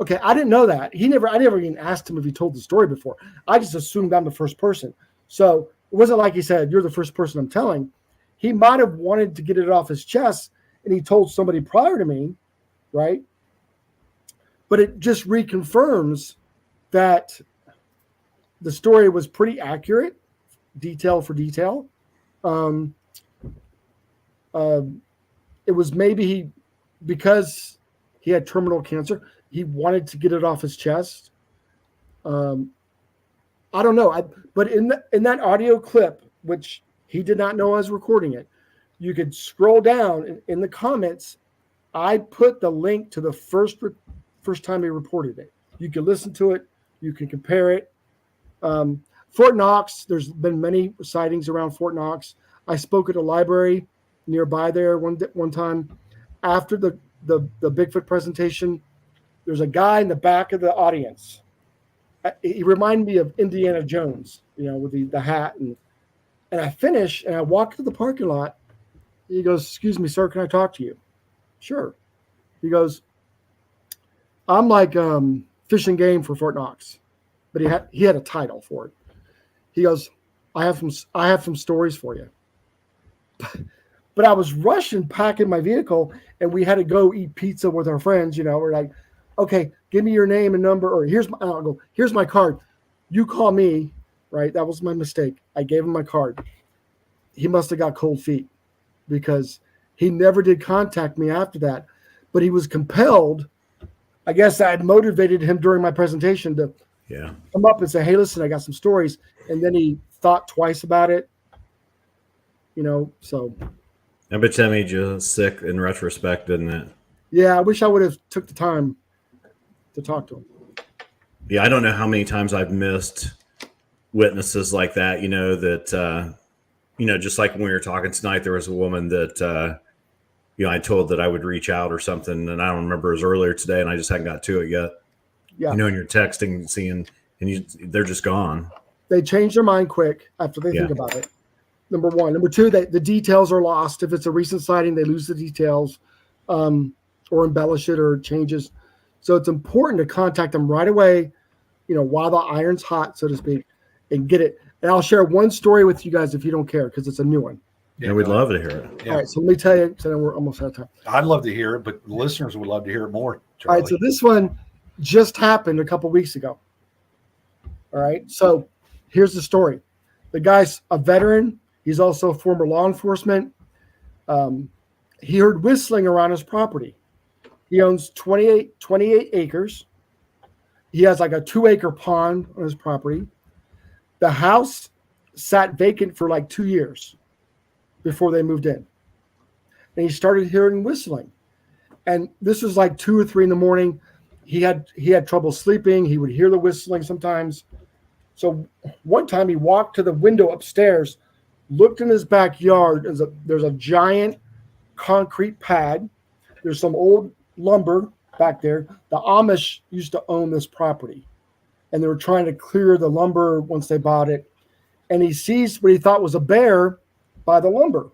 okay, I didn't know that. I never even asked him if he told the story before. I just assumed I'm the first person. So it wasn't like he said, you're the first person I'm telling. He might have wanted to get it off his chest, and he told somebody prior to me, right? But it just reconfirms that the story was pretty accurate, detail for detail. It was maybe because he had terminal cancer, he wanted to get it off his chest. I don't know. But in that audio clip, which he did not know I was recording it, you could scroll down in the comments. I put the link to the first time he reported it. You can listen to it. You can compare it. Fort Knox, there's been many sightings around Fort Knox. I spoke at a library nearby there one time. After the Bigfoot presentation, there's a guy in the back of the audience. He reminded me of Indiana Jones, with the hat. And I finish, and I walk to the parking lot. He goes, excuse me, sir, can I talk to you? Sure. He goes, I'm like fish and game for Fort Knox. But he had a title for it. He goes, I have some stories for you. But I was rushing, packing my vehicle, and we had to go eat pizza with our friends. We're like, okay, give me your name and number, or here's my card. You call me, right? That was my mistake. I gave him my card. He must have got cold feet because he never did contact me after that. But he was compelled. I guess I had motivated him during my presentation to come up and say, hey, listen, I got some stories. And then he thought twice about it, so. I bet that made you sick in retrospect, didn't it? Yeah, I wish I would have took the time to talk to him. Yeah, I don't know how many times I've missed witnesses like that, that just like when we were talking tonight, there was a woman that, I told that I would reach out or something, and I don't remember, it was earlier today, and I just hadn't got to it yet. Yeah. And you're texting, seeing, and they're just gone. They change their mind quick after they think about it. Number one. Number two, the details are lost. If it's a recent sighting, they lose the details, or embellish it or changes. So it's important to contact them right away, while the iron's hot, so to speak, and get it. And I'll share one story with you guys if you don't care, because it's a new one. Yeah, we'd love to hear it. Yeah. All right, so let me tell you, so we're almost out of time. I'd love to hear it, but the listeners would love to hear it more, Charlie. All right, so this one just happened a couple weeks ago. All right, so here's the story. The guy's a veteran. He's also a former law enforcement. He heard whistling around his property. He owns 28 acres. He has like a 2-acre pond on his property. The house sat vacant for like 2 years before they moved in. And he started hearing whistling. And this was like 2 or 3 in the morning. He had trouble sleeping. He would hear the whistling sometimes. So one time he walked to the window upstairs, looked in his backyard. There's a giant concrete pad. There's some old lumber back there. The Amish used to own this property, and they were trying to clear the lumber once they bought it. And he sees what he thought was a bear by the lumber.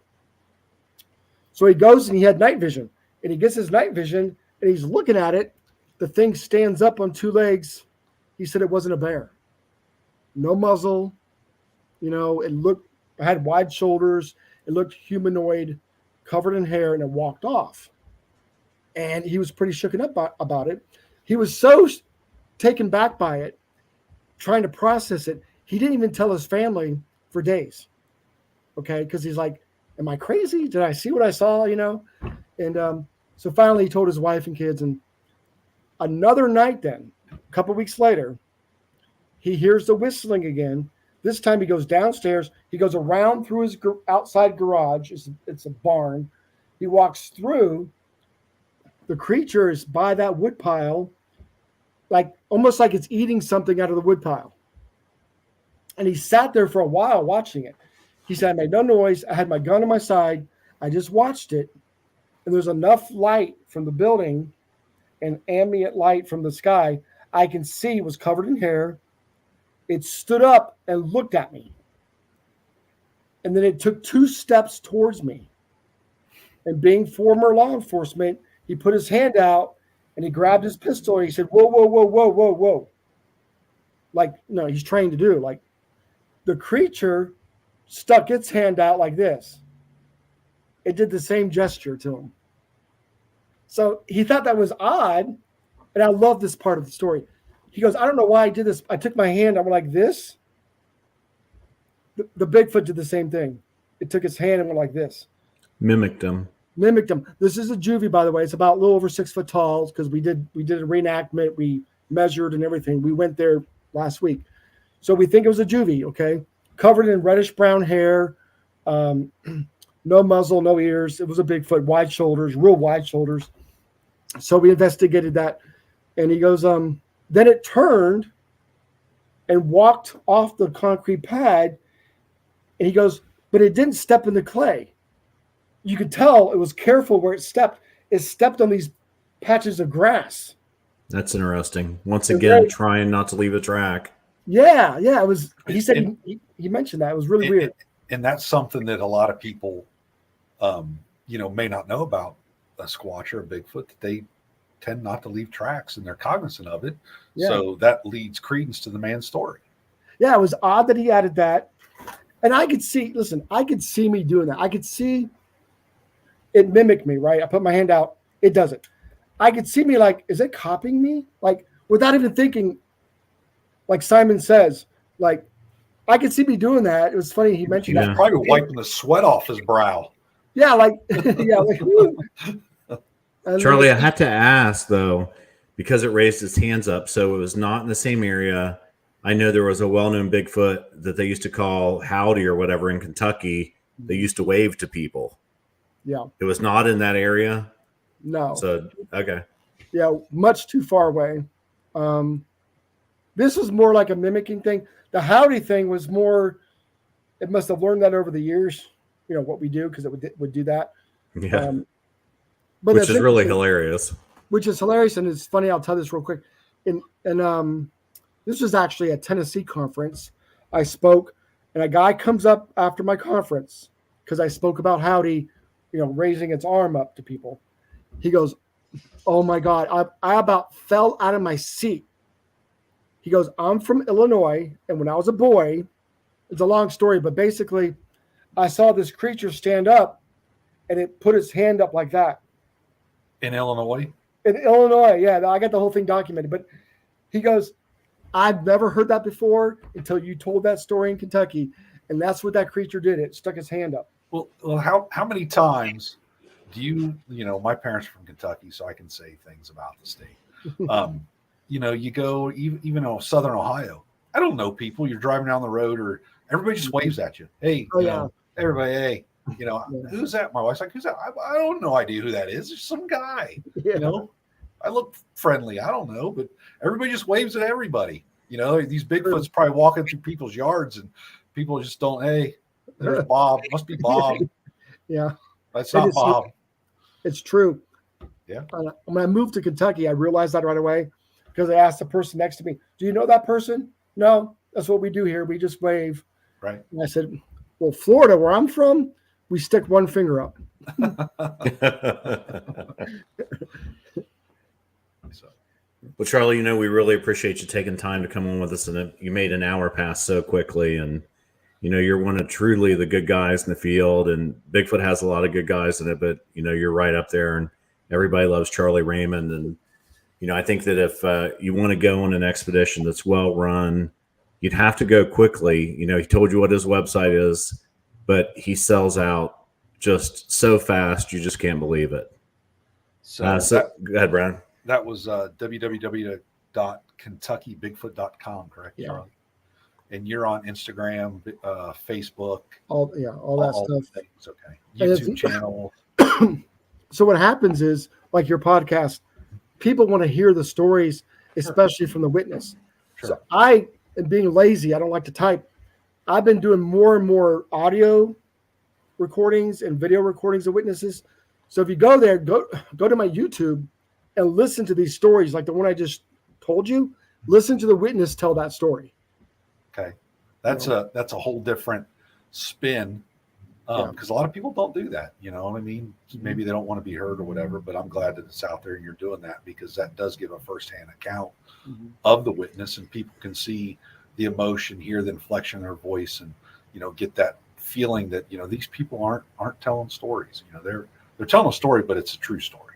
So he goes and he had night vision, and he gets his night vision and he's looking at it. The thing stands up on 2 legs. He said it wasn't a bear. No muzzle. It had wide shoulders. It looked humanoid, covered in hair, and it walked off. And he was pretty shooken up about it. He was so taken back by it, trying to process it, he didn't even tell his family for days. Okay, because he's like, am I crazy? Did I see what I saw, And so finally he told his wife and kids. And another night then, a couple weeks later, he hears the whistling again. This time he goes downstairs. He goes around through his outside garage. It's a barn. He walks through. The creature is by that wood pile, almost like it's eating something out of the wood pile. And he sat there for a while watching it. He said, I made no noise. I had my gun on my side. I just watched it. And there's enough light from the building and ambient light from the sky. I can see it was covered in hair. It stood up and looked at me. And then it took 2 steps towards me. And being former law enforcement, he put his hand out and he grabbed his pistol and he said, whoa, whoa, whoa, whoa, whoa, whoa. He's trained to do. The creature stuck its hand out like this. It did the same gesture to him. So he thought that was odd. And I love this part of the story. He goes, I don't know why I did this. I took my hand, I went like this. The Bigfoot did the same thing. It took its hand and went like this. Mimicked him. This is a juvie, by the way. It's about a little over 6 foot tall because we did a reenactment. We measured and everything. We went there last week. So we think it was a juvie, okay? Covered in reddish brown hair, no muzzle, no ears. It was a Bigfoot, wide shoulders, real wide shoulders. So we investigated that. And he goes, then it turned and walked off the concrete pad. And he goes, but it didn't step in the clay. You could tell it was careful where it stepped. It stepped on these patches of grass. That's interesting. Once again, trying not to leave a track. Yeah. It was. He said he mentioned that. It was really weird. And that's something that a lot of people, may not know about a Squatch or a Bigfoot. That they tend not to leave tracks, and they're cognizant of it. Yeah. So that leads credence to the man's story. Yeah, it was odd that he added that. And I could see me doing that. I could see it mimic me, right? I put my hand out. It does it. I could see me is it copying me? Without even thinking, like Simon says, I could see me doing that. It was funny. He mentioned that. Probably wiping the sweat off his brow. Yeah. Charlie, I had to ask though, because it raised its hands up. So it was not in the same area. I know there was a well-known Bigfoot that they used to call Howdy or whatever in Kentucky. They used to wave to people. Yeah. It was not in that area? No. So, okay. Yeah, much too far away. This was more like a mimicking thing. The Howdy thing was more it must have learned that over the years, what we do, because it would do that. Yeah. But which is really hilarious. Which is hilarious. And it's funny. I'll tell this real quick. And this was actually a Tennessee conference. I spoke, and a guy comes up after my conference because I spoke about howdy, raising its arm up to people. He goes, "Oh my God, I about fell out of my seat." He goes, "I'm from Illinois, and when I was a boy," it's a long story, but basically I saw this creature stand up, and it put its hand up like that. In Illinois? In Illinois, yeah. I got the whole thing documented. But he goes, "I've never heard that before until you told that story in Kentucky." And that's what that creature did. It stuck his hand up. Well, how many times do you my parents are from Kentucky, so I can say things about the state. You go even Southern Ohio. I don't know people. You're driving down the road, or everybody just waves at you. Hey, everybody, hey. Who's that? My wife's like, "Who's that?" I don't no idea who that is. It's some guy. Yeah. I look friendly. I don't know, but everybody just waves at everybody. These Bigfoots probably walking through people's yards, and people just don't. Hey, there's Bob. Must be Bob. Yeah, that's not Bob. It's true. Yeah. When I moved to Kentucky, I realized that right away because I asked the person next to me, "Do you know that person?" "No, that's what we do here. We just wave." Right. And I said, "Well, Florida, where I'm from, we stick one finger up." Well, Charlie, we really appreciate you taking time to come on with us, and you made an hour pass so quickly. And you're one of truly the good guys in the field, and Bigfoot has a lot of good guys in it, but you're right up there, and everybody loves Charlie Raymond. And I think that if you want to go on an expedition that's well run, you'd have to go quickly. He told you what his website is, but he sells out just so fast, you just can't believe it. So go ahead, Brad. That was www.KentuckyBigfoot.com, correct, Yeah. Charlie? And you're on Instagram, Facebook, all that stuff. Things, okay. YouTube channel. So what happens is, like your podcast, people want to hear the stories, especially from the witness. Sure. So I, and being lazy, I don't like to type. I've been doing more and more audio recordings and video recordings of witnesses. So if you go there, go to my YouTube and listen to these stories, like the one I just told you. Listen to the witness tell that story. Okay, that's a whole different spin, because a lot of people don't do that. You know what I mean? Maybe they don't want to be heard or whatever. But I'm glad that it's out there and you're doing that, because that does give a firsthand account of the witness, and people can see the emotion, hear the inflection in their voice, and get that feeling that these people aren't telling stories. They're telling a story, but it's a true story.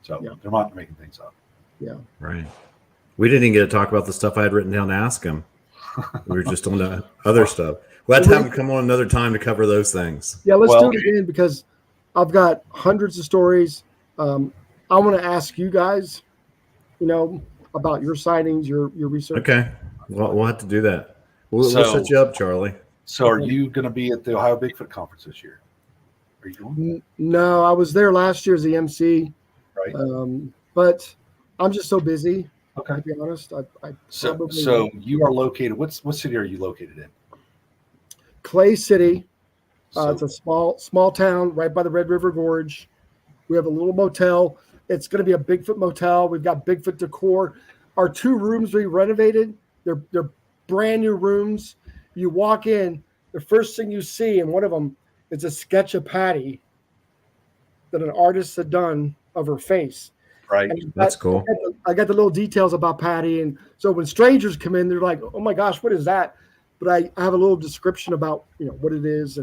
So they're not making things up. Yeah. Right. We didn't even get to talk about the stuff I had written down to ask him. We were just on the other stuff. We'll have to have him come on another time to cover those things. Yeah, let's do it again, because I've got hundreds of stories. I want to ask you guys, about your sightings, your research. Okay. Well, we'll have to do that. We'll set you up, Charlie. So are you going to be at the Ohio Bigfoot Conference this year? Are you going? No, I was there last year as the MC. Right. But I'm just so busy. Okay. To be honest, so you are located. What city are you located in? Clay City. It's a small town right by the Red River Gorge. We have a little motel. It's going to be a Bigfoot motel. We've got Bigfoot decor. Our 2 rooms we renovated. They're brand new rooms. You walk in, the first thing you see in one of them is a sketch of Patty that an artist had done of her face. Right. That's cool. I got the little details about Patty. And so when strangers come in, they're like, "Oh my gosh, what is that?" But I have a little description about, what it is.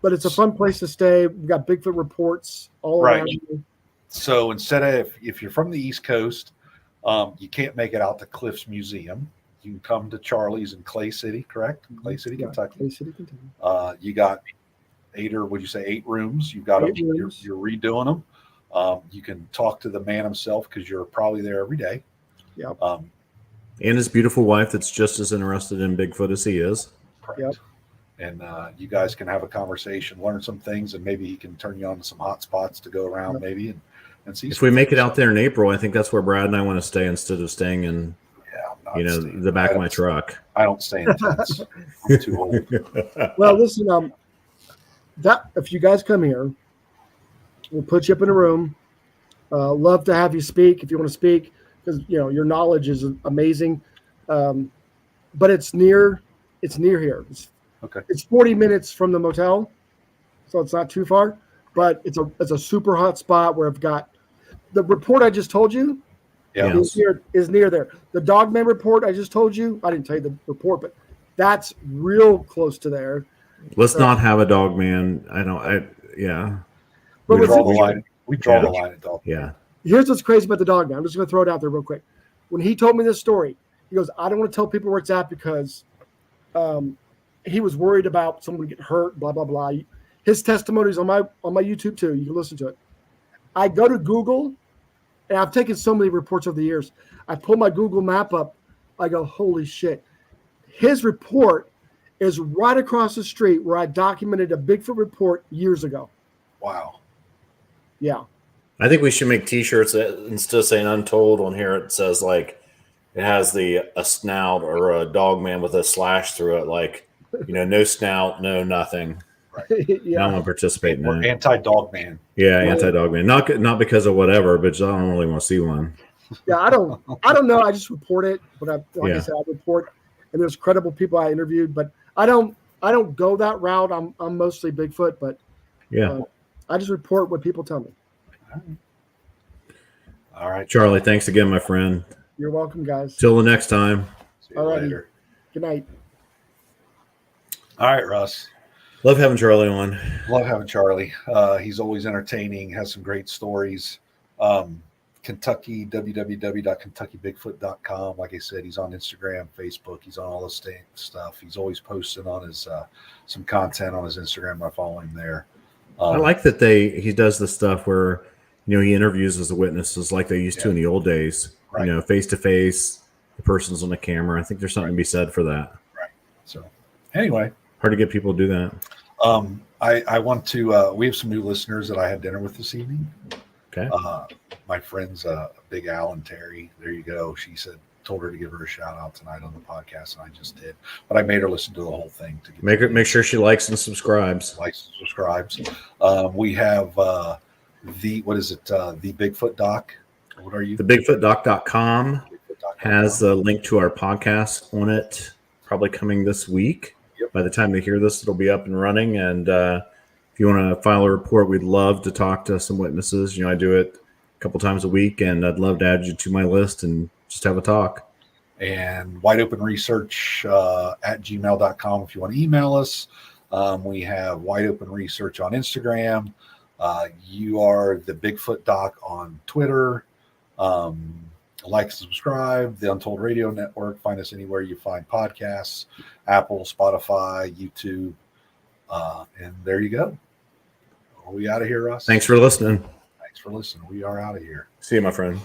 But it's a fun place to stay. We've got Bigfoot reports all around you. So instead of, if you're from the East Coast, you can't make it out to Cliff's Museum. You can come to Charlie's in Clay City, correct? Clay City, Kentucky. Clay City, Kentucky. You got 8 rooms. You've got them. You're redoing them. You can talk to the man himself, because you're probably there every day. Yeah. And his beautiful wife that's just as interested in Bigfoot as he is. Yep. And you guys can have a conversation, learn some things, and maybe he can turn you on to some hot spots to go around maybe and see. If we make it out there in April, I think that's where Brad and I want to stay instead of staying in the back of my truck. I don't stay in tents. I'm too old. Well, listen, that if you guys come here, we'll put you up in a room. Love to have you speak if you want to speak, because your knowledge is amazing. But it's near here. It's 40 minutes from the motel, so it's not too far. But it's a super hot spot where I've got the report I just told you. Yeah, is near there. The Dogman report I just told you. I didn't tell you the report, but that's real close to there. Let's not have a Dogman. Yeah. But we draw the line. We draw the line at Dogman. Yeah. Here's what's crazy about the Dogman. I'm just going to throw it out there real quick. When he told me this story, he goes, "I don't want to tell people where it's at because he was worried about someone getting hurt, blah, blah, blah." His testimony is on my YouTube too. You can listen to it. I go to Google, and I've taken so many reports over the years. I pull my Google map up. I go, holy shit. His report is right across the street where I documented a Bigfoot report years ago. Wow. Yeah. I think we should make T-shirts that instead of saying Untold on here, it says it has a snout or a Dogman with a slash through it, no snout, no nothing. Right. Yeah. I don't want to participate in that. Anti-Dogman. Yeah, anti-Dogman. Not because of whatever, but just, I don't really want to see one. Yeah, I don't know. I just report it, but I said, I report, and there's credible people I interviewed, but I don't go that route. I'm mostly Bigfoot, but I just report what people tell me. All right, Charlie. Thanks again, my friend. You're welcome, guys. Till the next time. See you later. Good night. All right, Russ. Love having Charlie on. Love having Charlie. He's always entertaining, has some great stories. Kentucky, www.KentuckyBigfoot.com. Like I said, he's on Instagram, Facebook. He's on all the stuff. He's always posting on his some content on his Instagram. I follow him there. I like that he does the stuff where, he interviews as the witnesses like they used to in the old days, right. Face to face, the person's on the camera. I think there's something to be said for that. Right. So anyway, hard to get people to do that. I want to, we have some new listeners that I had dinner with this evening. Okay. My friends, Big Al and Terry, there you go. She told her to give her a shout out tonight on the podcast, and I just did. But I made her listen to the whole thing to make sure she likes and subscribes. We have the Bigfoot Doc. What are you? The BigfootDoc.com has a link to our podcast on it, probably coming this week. Yep. By the time they hear this, it'll be up and running. And if you want to file a report, we'd love to talk to some witnesses. I do it a couple times a week, and I'd love to add you to my list and just have a talk. And Wide Open Research at gmail.com if you want to email us. We have Wide Open Research on Instagram. You are the Bigfoot Doc on Twitter. Like and subscribe. The Untold Radio Network. Find us anywhere you find podcasts. Apple, Spotify, YouTube. And there you go. Are we out of here, Russ? Thanks for listening. We are out of here. See you, my friend.